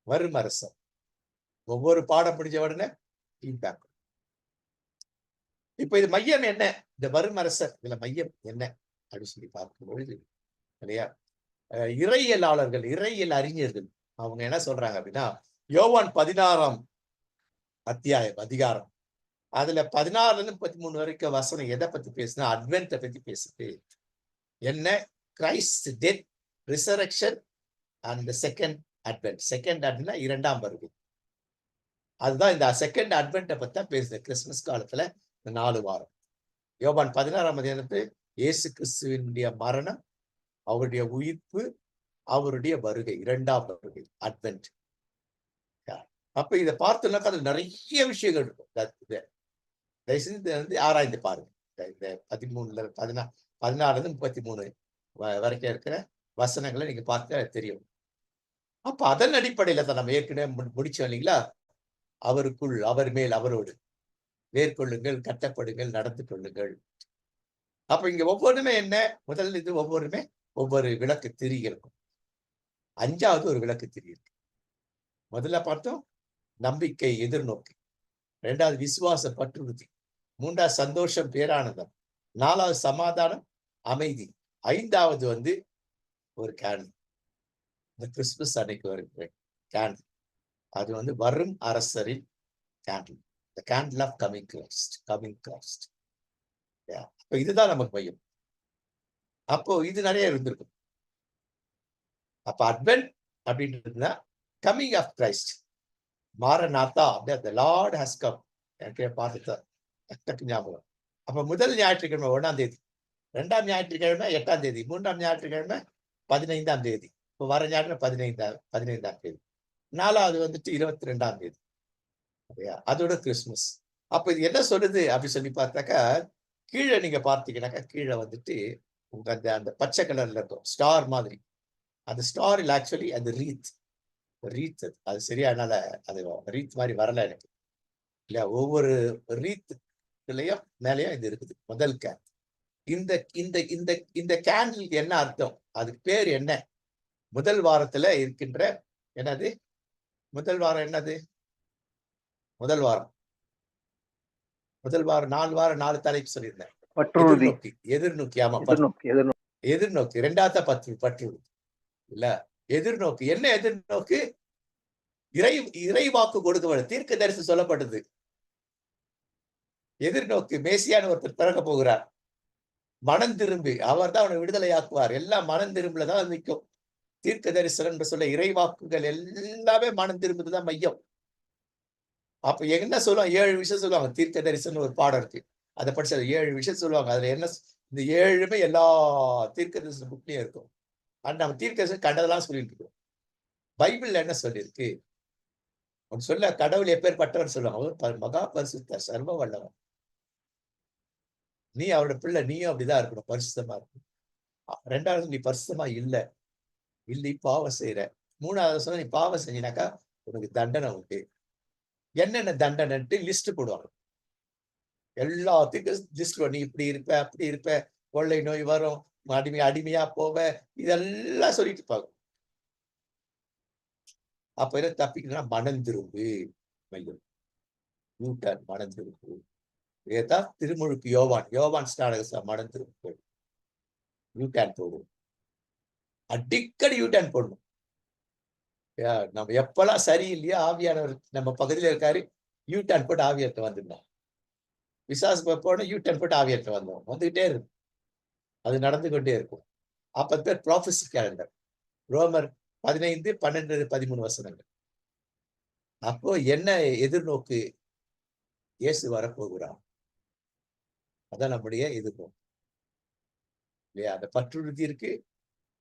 வரும் அரசம். ஒவ்வொரு பாடம் முடிஞ்ச உடனே ஃபீட்பேக். இப்ப இது மையம் என்ன? இந்த வரும் அரசர் இதுல மையம் என்ன அப்படின்னு சொல்லி பார்க்கும் பொழுது இல்லையா, இறையியலாளர்கள், இறையியல் அறிஞர்கள் அவங்க என்ன சொல்றாங்க அப்படின்னா, யோவான் 16ஆம் அதிகாரம் அதுல 16 13 வரைக்கும் வசனம் எதை பத்தி பேசுனா, அட்வென்ட்டை பத்தி பேசுது. என்ன? Christ death resurrection and second advent. Second அட்வென்ட்னா இரண்டாம் வருகை. அதுதான் இந்த செகண்ட் அட்வென்ட்டை பத்தி தான் பேசுது கிறிஸ்துமஸ் காலத்துல இந்த 4 வாரம். யோவான் 16ஆம் அதிகாரத்தில் இயேசு கிறிஸ்துவினுடைய மரணம், அவருடைய உயிர்ப்பு, அவருடைய வருகை, இரண்டாம் வருகை, அட்வென்ட். அப்ப இதை பார்த்தோம்னாக்கா அதுல நிறைய விஷயங்கள் இருக்கும். தயவுசெய்து வந்து ஆராய்ந்து பாருங்க. இந்த 16 வரைக்கும் இருக்கிற வசனங்களை நீங்க பார்த்தா தெரியும். அப்ப அதன் அடிப்படையில தான் நம்ம ஏற்கனவே முடிச்சோம் இல்லைங்களா? அவருக்குள், அவர் மேல், அவரோடு மேற்கொள்ளுங்கள், கட்டப்படுங்கள், நடந்து கொள்ளுங்கள். அப்ப இங்க ஒவ்வொருமே என்ன? முதல் இது ஒவ்வொருமே ஒவ்வொரு விளக்கு திரி இருக்கும். 5வது ஒரு விளக்கு திரி இருக்கு. முதல்ல பார்த்தோம் நம்பிக்கை, எதிர்நோக்கி. 2வது விசுவாச பற்றுறுதி. 3வது சந்தோஷம், பேரானந்தம். 4வது சமாதானம், அமைதி. 5வது வந்து ஒரு கேண்டில். இந்த கிறிஸ்துமஸ் அன்னைக்கு வருகிற கேண்டில். அது வந்து வரும் அரசரின் candle. The candle of coming Christ. Coming Christ. அப்ப இதுதான் நமக்கு மையம். அப்போ இது நிறைய இருந்திருக்கும். அப்ப அட்வென்ட் அப்படின்றதுன்னா கமிங் ஆஃப் கிரைஸ்ட். மாரநாத்தா, the Lord has come. எனக்கு பார்த்து ஞாபகம். அப்ப முதல் ஞாயிற்றுக்கிழமை 1ஆம் தேதி, 2ஆம் ஞாயிற்றுக்கிழமை 8ஆம் தேதி, 3ஆம் ஞாயிற்றுக்கிழமை 15ஆம் தேதி. இப்போ வர ஞாயிற்றுக்கிழமை 15ஆம் தேதி. 4வது வந்துட்டு 22ஆம் தேதி. அதோட கிறிஸ்துமஸ். அப்ப இது என்ன சொல்லுது அப்படின்னு சொல்லி பார்த்தாக்கா, கீழே நீங்க பார்த்தீங்கன்னாக்கா கீழே வந்துட்டு உங்க அந்த பச்சை கலர்ல இருக்கும் ஸ்டார் மாதிரி. அந்த ஸ்டார் ஆக்சுவலி அந்த ரீத் அது சரியானால அது ரீத் மாதிரி வரல எனக்கு இல்லையா? ஒவ்வொரு ரீத்துலயும் மேலேயும் இது இருக்குது. முதல் கேண்டில். இந்த இந்த இந்த இந்த கேண்டிலுக்கு என்ன அர்த்தம்? அதுக்கு பேர் என்ன? முதல் வாரத்துல இருக்கின்ற என்னது? முதல் வாரம் என்னது? முதல் வாரம் 4 வாரம் 4 தலைப்பு சொல்லியிருந்தேன். எதிர்நோக்கி. ஆமா, எதிர்நோக்கி. 2வது பற்று இல்ல, எதிர்நோக்கு. என்ன எதிர்நோக்கு? இறைவாக்கு கொடுக்க தீர்க்க தரிசனம் சொல்லப்பட்டது. எதிர்நோக்கு மேசியான ஒருத்தர் பிறக்க போகிறார். மனம் திரும்பி அவர் தான் அவனை விடுதலையாக்குவார். எல்லாம் மனம் திரும்பலதான் நிற்கும். தீர்க்க தரிசனம் என்று சொல்ல இறைவாக்குகள் எல்லாமே மனம் திரும்புதுதான் மையம். அப்ப என்ன சொல்லுவாங்க? 7 விஷயம் சொல்லுவாங்க. தீர்க்க தரிசனம் ஒரு பாடம் இருக்கு. அதை படிச்சு 7 விஷயம் சொல்லுவாங்க. அதுல என்ன? இந்த 7மே எல்லா தீர்க்க தரிசன புக்லயும் இருக்கும். நம்ம தீர்க்க தரிசனம் கண்டதெல்லாம் சொல்லிட்டு இருக்கோம். பைபிள்ல என்ன சொல்லியிருக்கு? சொல்ல கடவுள் எப்பேற்பட்டவர் சொல்லுவாங்க. அவர் மகா பரிசுத்தர், சர்வ வல்லவர். நீ அவரோட பிள்ளை, நீயும் அப்படிதான் இருக்கணும், பரிசுத்தமா இருக்கணும். 2வது நீ பரிசுத்தமா இல்லை பாவம் செய்யற. 3வது நீ பாவம் செஞ்சினாக்கா உனக்கு தண்டனை உண்டு. என்னென்ன தண்டனைட்டு லிஸ்ட் போடுவாங்க. எல்லாத்துக்கும் லிஸ்ட். நீ இப்படி இருப்ப, அப்படி இருப்ப, கொள்ளை நோய் வரும், அடிமையா போவ, இதெல்லாம் சொல்லிட்டு இருப்பாங்க. அப்ப என்ன தப்பிக்கணும்னா மனம் திரும்பு, மையம் மனம் திரும்பு. இதைத்தான் திருமுழுக்கு யோவான் ஸ்நானக மனம் திரும்பு. யூட்டர்ன் போடும். அடிக்கடி யூட்டர்ன் போடணும். நம்ம எப்பெல்லாம் சரியில்லையோ ஆவியானவர் நம்ம பகுதியில் இருக்காரு, யூட்டர்ன் போட்டு ஆவியார்ட்ட வந்துடணும். விசாச போன யூட்டர்ன் போட்டு ஆவியார்ட்ட வந்தோம், வந்துகிட்டே இருக்கும். அது நடந்து கொண்டே இருக்கும். அப்ப பேர் ப்ராஃபஸி கேலண்டர். ரோமர் 15, 12, 13 வசனங்கள். அப்போ என்ன எதிர்நோக்கு? இயேசு வரப்போகிறார். அதான் நம்முடைய எதிர்நோக்கு இல்லையா? அந்த பற்றுறுதி இருக்கு.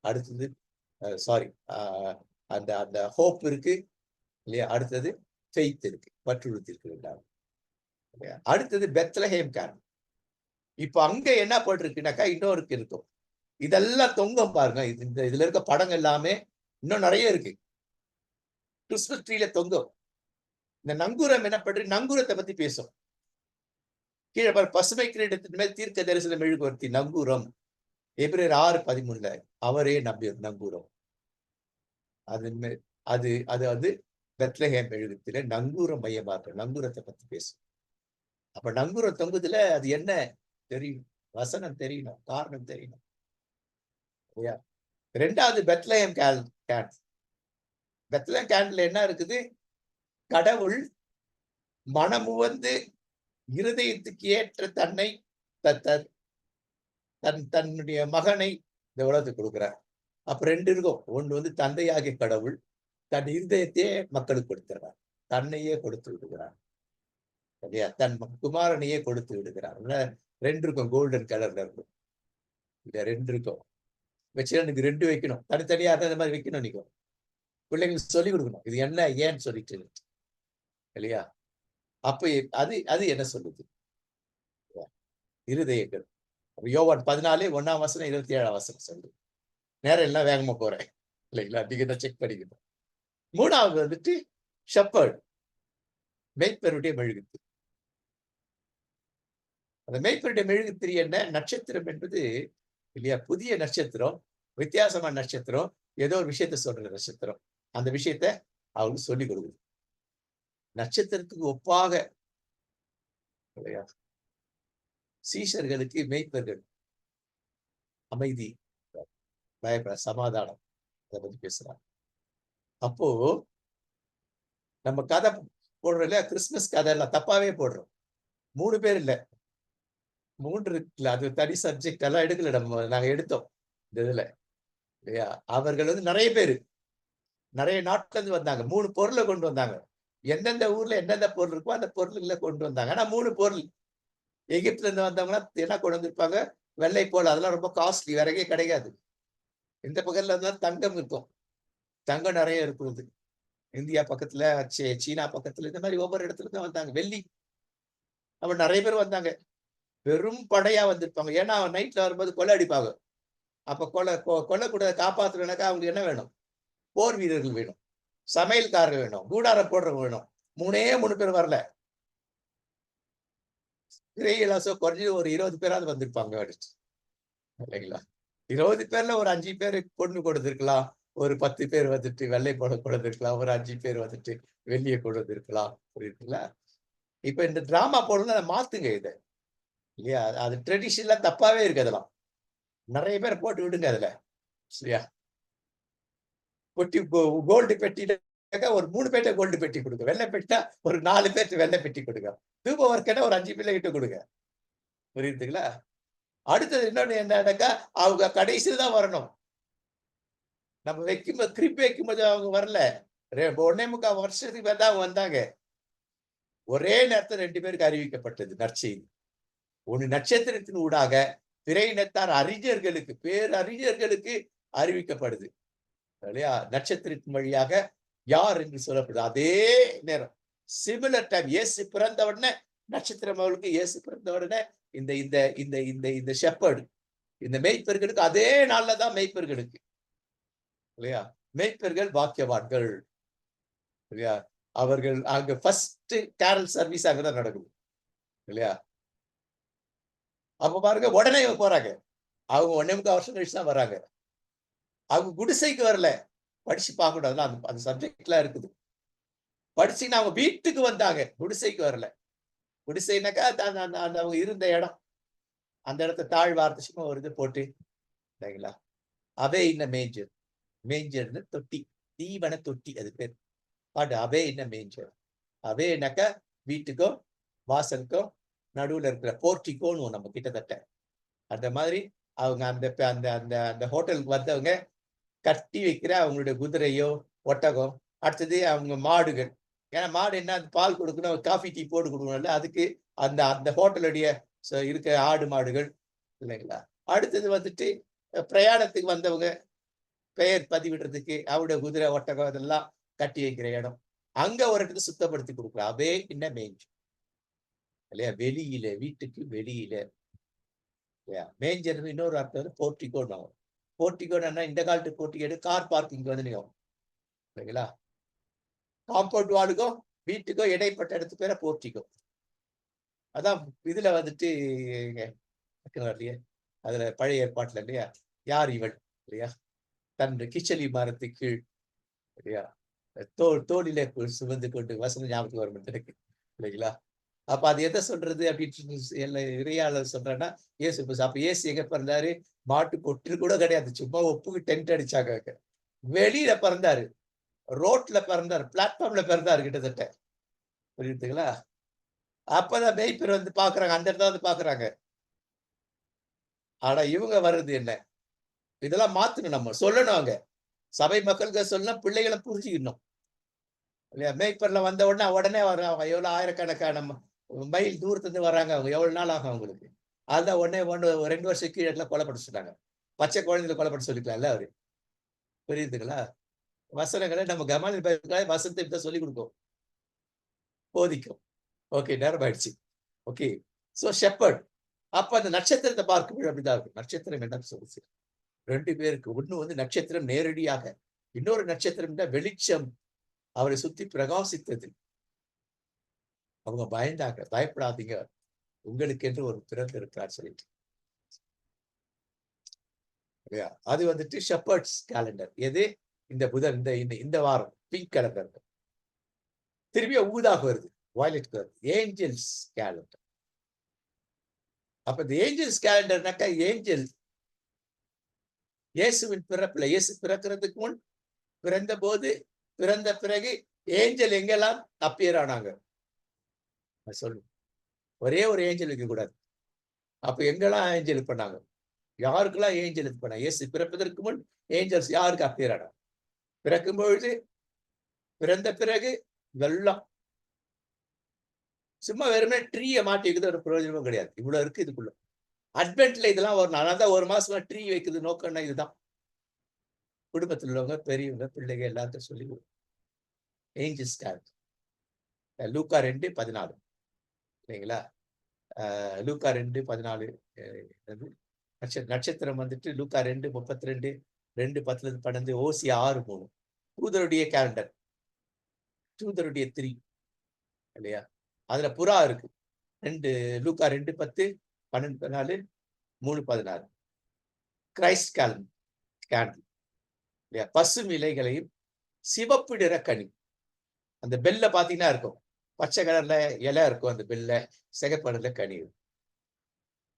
அடுத்தது அந்த அந்த ஹோப் இருக்கு இல்லையா? அடுத்தது ஃபெய்த் இருக்கு, பற்றுறுதி இருக்கு. அடுத்தது பெத்லஹேம் கேண்டில். இப்ப அங்க என்ன போட்டிருக்குனாக்கா இன்னொரு இருக்கும். இதெல்லாம் தொங்கும் பாருங்க. இதுல இருக்க படங்கள் எல்லாமே இன்னும் நிறைய இருக்கு. கிறிஸ்துமஸ் ட்ரீல தொங்கும். இந்த நங்கூரம் என்ன பண்ற? நங்கூரத்தை பத்தி பேசும். கீழே பசுமை கிரீடத்தின் மேல் தீர்க்க தரிசன மெழுகுவர்த்தி நங்கூரம். எபிரேயர் 6:13 அவரே நங்கூரம். அது வந்து பெத்லஹேம் மெழுகுவர்த்தியில நங்கூரம் மையமாக நங்கூரத்தை பத்தி பேசும். அப்ப நங்கூரம் தொங்குதுல அது என்ன தெரியும்? வசனம் தெரியணும், காரணம் தெரியணும். 2வது பெத்லஹேம் கேண்டில். பெத்லஹேம் கேண்டில் என்ன இருக்குது? கடவுள் மனமுவந்து இருதயத்துக்கு ஏற்ற தன்னுடைய மகனை இந்த உலகத்துக்கு கொடுக்கிறார். அப்ப 2 இருக்கும். ஒண்ணு வந்து தந்தையாகிய கடவுள் தன் இருதயத்தையே மக்களுக்கு கொடுத்துறார். தன்னையே கொடுத்து விடுகிறார். இல்லையா? தன் குமாரனையே கொடுத்து விடுகிறார். 2 இருக்கும். கோல்டன் கலர்ல இருக்கும். இல்ல 2 இருக்கும். வச்சுன்னா எனக்கு 2 வைக்கணும். தனித்தனியா அந்த மாதிரி வைக்கணும் நீங்க. பிள்ளைங்களுக்கு சொல்லிக் கொடுக்கணும். இது என்ன ஏன்னு சொல்லிட்டு. இல்லையா? அப்ப அது அது என்ன சொல்லுது? இருதயங்கள். யோவான் 14 1ஆம் வசனம் 27ஆம் வசனம் சொல்லுது. நேரம் எல்லாம் வேகமா போறேன். இல்லைங்களா? நீங்க தான் செக் பண்ணிக்கணும். 3வது வந்துட்டு ஷெப்பர்ட். மேய்ப்பருடைய மெழுகுத்திரி. அந்த மேய்ப்பருடைய மெழுகுத்திரி என்ன? நட்சத்திரம் என்பது இல்லையா? புதிய நட்சத்திரம், வித்தியாசமான நட்சத்திரம், ஏதோ ஒரு விஷயத்த சொல்ற நட்சத்திரம். அந்த விஷயத்த அவங்களுக்கு சொல்லிக் கொடுக்குது. நட்சத்திரத்துக்கு ஒப்பாக இல்லையா? சீஷர்களுக்கு மேய்ப்பர்கள் அமைதி, பயப்பட சமாதானம் அதை பத்தி பேசுறாங்க. அப்போ நம்ம கதை போடுறோம் இல்லையா? கிறிஸ்துமஸ் கதை எல்லாம் தப்பாவே போடுறோம். 3 பேர் இல்ல. 3 இருக்குல்ல. அது தனி சப்ஜெக்ட் எல்லாம் எடுக்கல நாங்க எடுத்தோம். இந்த இதுல. இல்லையா? அவர்கள் வந்து நெறைய பேரு. நெறைய நாட்ல இருந்து வந்தாங்க. 3 பொருள கொண்டு வந்தாங்க. எந்தெந்த ஊர்ல எந்தெந்த பொருள் இருக்கோ அந்த பொருள்கள கொண்டு வந்தாங்க. ஆனா 3 பொருள். எகிப்துல இருந்து வந்தவங்கலாம் என்ன கொண்டு வந்திருப்பாங்க? வெள்ளை போல அதெல்லாம் ரொம்ப காஸ்ட்லி. வேற எங்கேயும் கிடைக்காது. இந்த பக்கத்துல இருந்தா தங்கம் இருக்கும். தங்கம் நெறைய இருக்குது. இந்தியா பக்கத்துல, சீனா பக்கத்துல இந்த மாரி ஒவ்வொரு இடத்துல இருந்து வந்தாங்க. வெள்ளி அப்ப நெறைய பேர் வந்தாங்க. பெரும் படையா வந்திருப்பாங்க. ஏன்னா நைட்ல வரும்போது கொள்ளை அடிப்பாங்க. அப்ப கொல்லக்கூடாத காப்பாத்தணும்னாக்கா அவங்களுக்கு என்ன வேணும்? போர் வீரர்கள் வேணும். சமையல்காரர் வேணும். கூடாரம் போடுறவங்க வேணும். 3 பேர் வரல. திரை இலவசம் குறைஞ்சது ஒரு 20 பேராவது வந்திருப்பாங்க அடிச்சு. இல்லைங்களா? 20 பேர்ல ஒரு 5 பேரு பொண்ணு கொடுத்திருக்கலாம். ஒரு 10 பேர் வந்துட்டு வெள்ளை புடவை கொடுத்திருக்கலாம். ஒரு 5 பேர் வந்துட்டு வெள்ளிய கொண்டு வந்திருக்கலாம். புரியுதுங்களா? இப்ப இந்த டிராமா போடணும்னா அத மாத்துங்க இத. இல்லையா? அது ட்ரெடிஷனலா தப்பாவே இருக்கு அதெல்லாம். நெறைய பேர போட்டு விடுங்க அதுல. சரியா? பொட்டி கோல்டு பெட்டினாக்கா ஒரு 3 பேர்ட்ட கோல்டு பெட்டி குடுங்க. வெள்ளை பெட்டினா ஒரு 4 பேர்ட்ட வெள்ளை பெட்டி குடுங்க. தூப வர்க்கன்னா ஒரு 5 பிள்ளைகிட்ட குடுங்க. புரியுதுங்களா? அடுத்தது இன்னொன்னு என்னன்னாக்கா, அவங்க கடைசில தான் வரணும். நம்ம வைக்கும்போது திருப்பி வைக்கும்போது அவங்க வரல. 1 1/4 வருஷத்துக்கு மேல தான் அவங்க வந்தாங்க. ஒரே நேரத்துல 2 பேருக்கு அறிவிக்கப்பட்டது நற்செய்தி. ஒண்ணு நட்சத்திரத்தின் ஊடாக பிற இனத்தார் அறிஞர்களுக்கு, பேரறிஞர்களுக்கு அறிவிக்கப்படுது. இல்லையா? நட்சத்திரத்தின் வழியாக யார் என்று சொல்லப்படுது. அதே நேரம். Similar time. இயேசு பிறந்த உடனே நட்சத்திரம் அவளுக்கு இயேசு பிறந்த உடனே இந்த இந்த இந்த இந்த இந்த ஷெப்பர்ட் இந்த மேய்ப்பர்களுக்கு அதே நாள்ல தான் மேய்ப்பர்களுக்கு. இல்லையா? மேய்ப்பர்கள் பாக்கியவான்கள். இல்லையா? அவர்கள் அங்க ஃபர்ஸ்ட் கேரல் சர்வீஸ் அங்கதான் நடக்குது. இல்லையா? அப்ப பாருங்க உடனே இவங்க போறாங்க. அவங்க 1 1/4 வருஷம் கழிச்சு தான் வராங்க. அவங்க குடிசைக்கு வரல. படிச்சு பார்க்கணும். அதெல்லாம் அந்த சப்ஜெக்ட்லாம் இருக்குது. படிச்சீங்கன்னா அவங்க வீட்டுக்கு வந்தாங்க. குடிசைக்கு வரல. குடிசைனாக்கா அந்த அந்த அந்த அவங்க இருந்த இடம். அந்த இடத்த தாழ்வார்த்து சும்மா ஒரு இது போட்டு சரிங்களா? அவே இன் அ மேஞ்சர். மேஞ்சர்ன்னு தொட்டி. தீவன தொட்டி அது பேர். அவே இன் அ மேஞ்சர். அவேனாக்கா வீட்டுக்கும், வாசலுக்கும் நடுவுல இருக்கிற போர்டிகோன்னு நம்ம கிட்டத்தட்ட. அந்த மாதிரி அவங்க அந்த அந்த அந்த அந்த ஹோட்டலுக்கு வந்தவங்க கட்டி வைக்கிற அவங்களுடைய குதிரையோ, ஒட்டகம், அடுத்தது அவங்க மாடுகள். ஏன்னா மாடு என்ன பால் குடுக்கணும், காஃபி, டீ போட்டு குடுக்கணும்ல. அதுக்கு அந்த அந்த ஹோட்டலுடைய இருக்க ஆடு, மாடுகள் இல்லைங்களா? அடுத்தது வந்துட்டு பிரயாணத்துக்கு வந்தவங்க பெயர் பதிவிடுறதுக்கு அவருடைய குதிரை, ஒட்டகம் இதெல்லாம் கட்டி வைக்கிற இடம். அங்க ஒரு இடத்துக்கு சுத்தப்படுத்தி குடுக்குறோம். அவே இன்ன மேஞ்ச் இல்லையா? வெளியில, வீட்டுக்கு வெளியில இல்லையா? மேஞ்சர்ன்னு இன்னொரு அர்த்தம் வந்து போர்டிகோன்னு. போர்டிகோன்னா இந்த காலத்து போர்டிகோ கார் பார்க்கிங் வந்து நீங்க இல்லைங்களா? காம்பவுண்ட் வாலுக்கும் வீட்டுக்கும் இடைப்பட்ட இடத்து பேர போர்டிகோ. அதான் இதுல வந்துட்டு வரலையே. அதுல பழைய ஏற்பாட்டுல இல்லையா? யார் இவள் இல்லையா? தன் கிச்சலி மரத்துக்கு கீழ் இல்லையா? தோளிலே சுமந்து கொண்டு வசனம் ஞாபகத்துக்கு வரும் எனக்கு இல்லைங்களா? அப்ப அது எத சொல்றது அப்படின்னு இறையாளர் சொல்றேன்னா, இயேசு அப்ப இயேசு எங்க பிறந்தாரு? மாட்டு கொட்டில் கூட கிடையாது. சும்மா ஒப்புக்கு டென்ட் அடிச்சாங்க. வெளியில பிறந்தாரு. ரோட்ல பிறந்தாரு. பிளாட்ஃபார்ம்ல பிறந்தாரு கிட்டத்தட்ட. புரியுதுங்களா? அப்பதான் மேய்ப்பர் வந்து பாக்குறாங்க. அந்த இடத்துல வந்து பாக்குறாங்க. ஆனா இவங்க வர்றது என்ன? இதெல்லாம் மாத்தணும், நம்ம சொல்லணும். அங்க சபை மக்களுக்கு சொல்லணும், பிள்ளைகளை புரிஞ்சுக்கணும் இல்லையா? மேய்ப்பர்ல வந்த உடனே வர்றாங்க. அவங்க எவ்வளவு ஆயிரக்கணக்கான மைல் தூரத்துல இருந்து வர்றாங்க. அவங்க எவ்வளவு நாள் ஆகும் அவங்களுக்கு? அதான் உடனே 2 வருஷம் கீழே கொலைப்பட சொன்னாங்க. பச்சை குழந்தைகளை கொலைப்பட சொல்லிக்கலாம்ல அவரு. புரியுதுங்களா? வசனங்களை நம்ம கமாலியல் வசனத்தை இப்ப சொல்லிக் கொடுக்கும், போதிக்கும். ஓகே, நேரம் ஆயிடுச்சு. Okay, so shepherd. அப்ப அந்த நட்சத்திரத்தை பார்க்கும்போது அப்படிதான் இருக்கும். நட்சத்திரம் என்ன சொல்லுச்சு? 2 பேருக்கு. ஒண்ணு வந்து நட்சத்திரம் நேரடியாக, இன்னொரு நட்சத்திரம் வெளிச்சம் அவரை சுத்தி பிரகாசித்தது. அவங்க பயந்தாங்க. பயப்படாதீங்க, உங்களுக்கு என்று ஒரு பிறப்பு இருக்கிறார் சொல்லிட்டு. அது வந்துட்டு ஷெப்பர்ட்ஸ் கேலண்டர். எது? இந்த புதன், இந்த வாரம் பிங்க் கேலண்டர். திரும்பிய ஊதாக வருது, வயலட் கலர், ஏஞ்சல்ஸ் கேலண்டர். அப்ப இந்த ஏஞ்சல்ஸ் கேலண்டர்னாக்கா, ஏஞ்சல் இயேசுவின் பிறப்புல, இயேசு பிறக்கிறதுக்கு முன், பிறந்த போது, பிறந்த பிறகு ஏஞ்சல் எங்கெல்லாம் அப்பியர் ஆனாங்க சொல்லு. ஒரே ஒரு ஏஞ்சல் இருக்க கூடாது. அப்ப எங்கெல்லாம் ஏஞ்சல் பண்ணாங்க? யாருக்கெல்லாம் ஏஞ்சல் இது பண்ணாங்க? இயேசு பிறப்பதற்கு முன் ஏஞ்சல்ஸ் யாருக்கு அப்பியர் ஆனாங்க? பிறக்கும் பொழுது, பிறந்த பிறகு, இதெல்லாம் சும்மா வெறுமே ட்ரீயை மாட்டி வைக்கிறது ஒரு பிரயோஜனமும் கிடையாது. இவ்வளவு இருக்கு இதுக்குள்ள. அட்வென்ட்ல இதெல்லாம் ஒரு நாளாதான், ஒரு மாசமா ட்ரீ வைக்கிறது நோக்கம்னா இதுதான். குடும்பத்தில் உள்ளவங்க, பெரியவங்க, பிள்ளைங்க எல்லாத்தையும் சொல்லி ஏஞ்சல்ஸ் கேலண்டர். லூக்கா 2:14 இல்லைங்களா? லூக்கா 2:14 நட்சத்திரம் வந்துட்டு லூக்கா 2:32, 2:10-12, ஓசியா 6:3. தூதருடைய கேலண்டர், தூதருடைய 3 இல்லையா? அதுல புறா இருக்கு. லூக்கா 2:10, 12:14, 3:16. கிரைஸ்ட் கேண்டில் இல்லையா? பசும் இலைகளையும் சிவப்பு நிற கனி. அந்த பெல்ல பாத்தீங்கன்னா இருக்கும், பச்சை கலர்ல இலை இருக்கும், அந்த பெல்ல சிகப்பு கலர்ல கனி,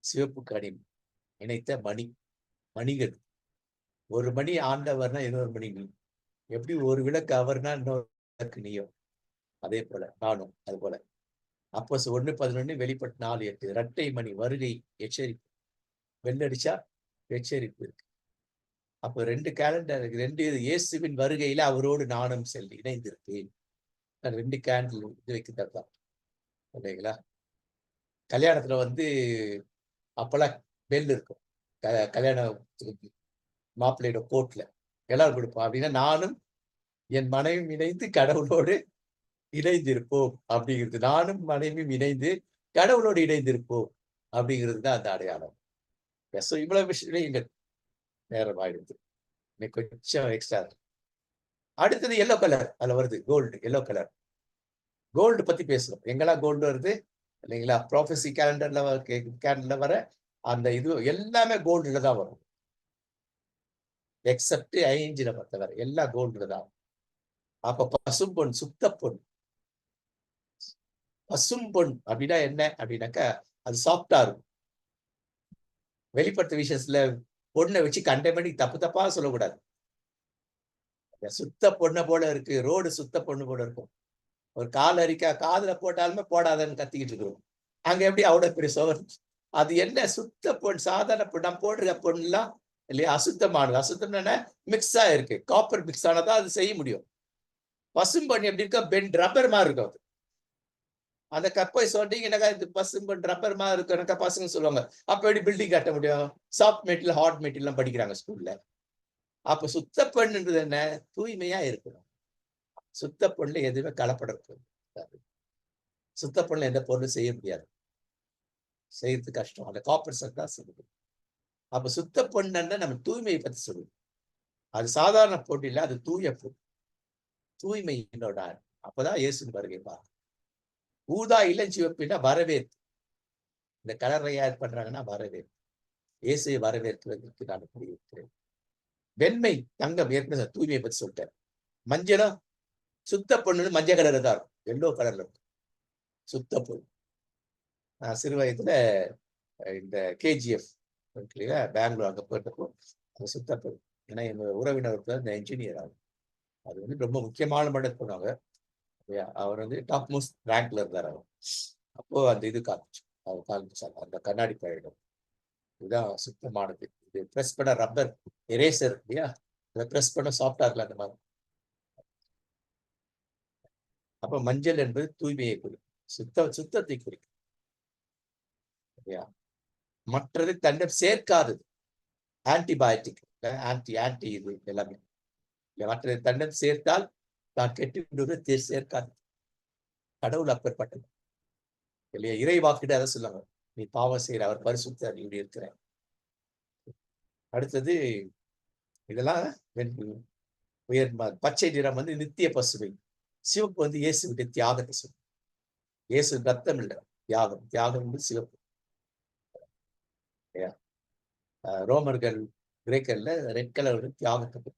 சிவப்பு கனி இணைத்த மணிகள். ஒரு மணி ஆண்டவர்னா இன்னொரு மணி நீ. எப்படி ஒரு விளக்கு அவர்னா இன்னொரு விளக்கு நீயோ, அதே போல நானும் அது போல. அப்போஸ் 1:11, வெளிப்பட்டு 4:8. இரட்டை மணி வருகை எச்சரிப்பு. வெள்ளடிச்சா எச்சரிப்பு இருக்கு. அப்போ 2 கேலண்டர், 2 இயேசுவின் வருகையில அவரோடு நானும் செல்லி இணைந்திருப்பேன். 2 கேண்டில் இது வைக்கிறதான் இல்லைங்களா? கல்யாணத்துல வந்து அப்பெல்லாம் பெல் இருக்கும். கல்யாண மாப்பிள்ளையோட கோட்ல எல்லாரும் கொடுப்போம். அப்படின்னா நானும் என் மனைவியும் இணைந்து கடவுளோடு இணைந்திருப்போம் அப்படிங்கிறது. நானும் மனைவியும் இணைந்து கடவுளோடு இணைந்திருப்போம் அப்படிங்கிறது தான் அந்த அடையாளம். இவ்வளவு விஷயம் இங்க நேரம் ஆயிடுது. இன்னைக்கு கொஞ்சம் எக்ஸ்ட்ரா. அடுத்தது எல்லோ கலர், அதுல வருது கோல்டு. எல்லோ கலர் கோல்டு பத்தி பேசணும். எங்கெல்லாம் கோல்டு வருது இல்லைங்களா? ப்ராஃபஸி கேலண்டர்ல வர அந்த இது எல்லாமே கோல்டுல தான் வரும். எக்ஸப்ட் ஐஞ்சில பொறுத்தவரை எல்லாம் கோல்டுல தான். அப்ப பசும்பொன், சுத்த பொன். பசும்பொன் அப்படின்னா என்ன அப்படின்னாக்கா, அது சாஃப்டா இருக்கும். வெளிப்பட்ட விஷயத்துல பொண்ணை வச்சு கண்டமணி தப்பு தப்பா சொல்லக்கூடாது. சுத்த பொண்ணை போல இருக்கு, ரோடு சுத்த பொண்ணு போல இருக்கும். ஒரு கால் அரிக்கா காதுல போட்டாலுமே போடாதன்னு கத்திக்கிட்டு இருக்கிறோம். அங்க எப்படி அவ்வளவு பெரிய சோதனை? அது என்ன சுத்த பொன்? சாதாரண பொன். நம்ம போடுற பொண்ணுலாம் இல்லையா அசுத்தமானது. அசுத்தம்னா மிக்ஸா இருக்கு, காப்பர் மிக்ஸ் ஆனதான் அது செய்ய முடியும். பசும்பொன் எப்படி இருக்கா? பென் ரப்பர் மாதிரி இருக்கும் அது. அந்த கப்பை சொன்னீங்கன்னாக்கா, இது பசும்பொன் ரப்பர் மாதிரி இருக்கும் பசங்க சொல்லுவாங்க. அப்ப எப்படி பில்டிங் கட்ட முடியும்? சாஃப்ட் மெட்டீரியல், ஹார்ட் மெட்டீரியல் படிக்கிறாங்க ஸ்கூல்ல. அப்ப சுத்த பெண்ன்றது என்ன? தூய்மையா இருக்கணும். சுத்த பொண்ணுல எதுவுமே கலப்படம் இருக்காது. சுத்த பொண்ணுல எந்த பொருளும் செய்ய முடியாது, செய்யறது கஷ்டம். அந்த காப்பர் சட் தான் சொல்லுது. அப்ப சுத்த பொண்ணு நம்ம தூய்மையை பத்தி சொல்லுது. அது சாதாரண பொண்ணு இல்ல, அது தூய பொண்ணு. தூய்மை என்னோட. அப்பதான் இயேசு வருகை பார்க்க. ஊதா இளஞ்சிவப்புனா வரவேற்பு. இந்த கலரை யார் பண்றாங்கன்னா வரவேற்பு. இயேசுவை வரவேற்கிறதுக்கு நான் இருக்கிறேன். வெண்மை தங்கம், ஏற்கனவே தூய்மையை பத்தி சொல்லிட்டேன். மஞ்சளும் சுத்த பொண்ணு மஞ்சள் கலர்ல தான் இருக்கும், எல்லோ கலர்ல இருக்கும் சுத்த பொண்ணு. நான் சிறு வயதுல இந்த கேஜிஎஃப் இல்லையா, பெங்களூர் அங்க போயிட்டப்போ அது சுத்த பொண்ணு. ஏன்னா எங்க உறவினருக்கு இந்த என்ஜினியர் ஆகும். அது வந்து ரொம்ப முக்கியமான மடத்து போனாங்க. அவர் வந்து டாப் மோஸ்ட் ரேங்க்ல இருந்தார் அவர். அப்போ அந்த இது காமிச்சு அவர் காமிச்சாங்க, அந்த கண்ணாடி பழகம். இதுதான் சுத்தமானது. பிரஸ் பண்ண ரப்பர் எரேசர் இல்லையா, அதை பிரஸ் பண்ண சாஃப்டா இருக்கலாம் அந்த மாதிரி. அப்ப மஞ்சள் என்பது தூய்மையை குறிக்கும், சுத்தத்தை குறிக்கும். மற்றது தன்னிடம் சேர்க்காதது, ஆன்டிபயோட்டிக், ஆன்டி இது எல்லாமே. மற்றது தன்னிடம் சேர்த்தால் தான் கெட்டு விடுவது சேர்க்காது. கடவுள் அப்பேற்பட்டது இல்லையா, இறைவாக்கிட்டு அதை சொல்லுவாங்க, நீ பாவம் செய்யற, அவர் பரிசுத்தர், இப்படி இருக்கிற. அடுத்தது இதெல்லாம் உயர் பச்சை நிறம் வந்து நித்திய பசுமை, சிவப்பு வந்து இயேசுடைய தியாகத்தை சொல்லும். இயேசு ரத்தம் இல்லை, தியாகம், தியாகம் வந்து சிவப்பு. ரோமர்கள் கிரேக்கர்ல ரெட் கலர் தியாகத்தை,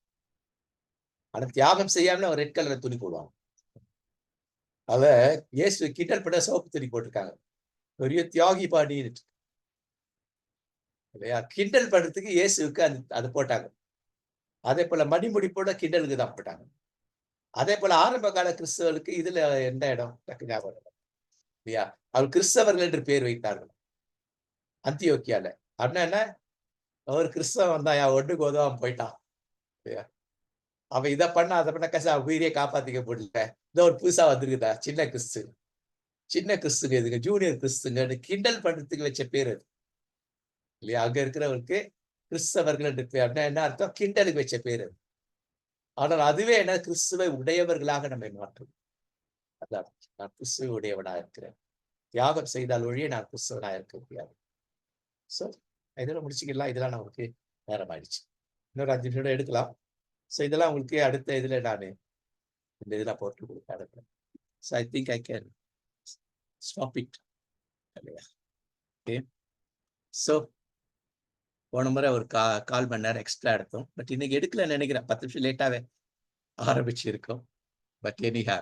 ஆனா தியாகம் செய்யாம அவன் ரெட் கலர்ல துணி போடுவாங்க. அவ இயேசு கிண்டல் பண்ண சிவப்பு துணி போட்டிருக்காங்க, பெரிய தியாகி பாடி இல்லையா. கிண்டல் பண்றதுக்கு இயேசுக்கு அது போட்டாங்க. அதே போல மணிமுடிப்போட கிண்டலுக்கு தான் போட்டாங்க. அதே போல ஆரம்ப கால கிறிஸ்தவர்களுக்கு இதுல எந்த இடம் டக்கு ஞாபகம் இல்லையா, அவர் கிறிஸ்தவர்கள் என்று பேர் வைத்தார்கள் அந்தியோக்கியால. அப்படின்னா என்ன, அவர் கிறிஸ்தவன் தான், ஒட்டுக்கு உதவாம போயிட்டான் இல்லையா. அவன் இதை பண்ண அதை பண்ண கசா உயிரியே காப்பாத்திக்க முடியல. இந்த ஒரு புதுசா வந்துருக்குதா சின்ன கிறிஸ்து, சின்ன கிறிஸ்துங்க இதுங்க, ஜூனியர் கிறிஸ்துங்க கிண்டல் பண்றதுக்கு வச்ச பேர் அது இல்லையா. அங்க இருக்கிறவருக்கு கிறிஸ்தவர்கள் என்று பேர், அப்படின்னா என்ன அர்த்தம், கிண்டலுக்கு வச்ச பேர் அது. ஆனால் அதுவே என்ன, கிறிஸ்துவை உடையவர்களாக நம்மை மாற்றும். அதான், நான் கிறிஸ்துவை உடையவனா இருக்கிறேன், தியாகம் செய்தால் ஒழிய நான் கிறிஸ்தவனா இருக்க முடியாது. சோ இதெல்லாம் முடிச்சுக்கலாம். இதெல்லாம் நமக்கு நேரம் ஆயிடுச்சு, இன்னொரு 5 நிமிஷம் எடுக்கலாம். ஸோ இதெல்லாம் உங்களுக்கு அடுத்த இதுல நான் இந்த இதெல்லாம் போட்டு கொடுப்பேன். So I think I can stop it இல்லையா. ஓகே, ஸோ போன முறை ஒரு 1/4 மணி நேரம் எக்ஸ்ட்ரா எடுத்தோம், பட் இன்னைக்கு எடுக்கலன்னு நினைக்கிறேன். 10 நிமிஷம் லேட்டாவே ஆரம்பிச்சு இருக்கோம். பட் எனிஹா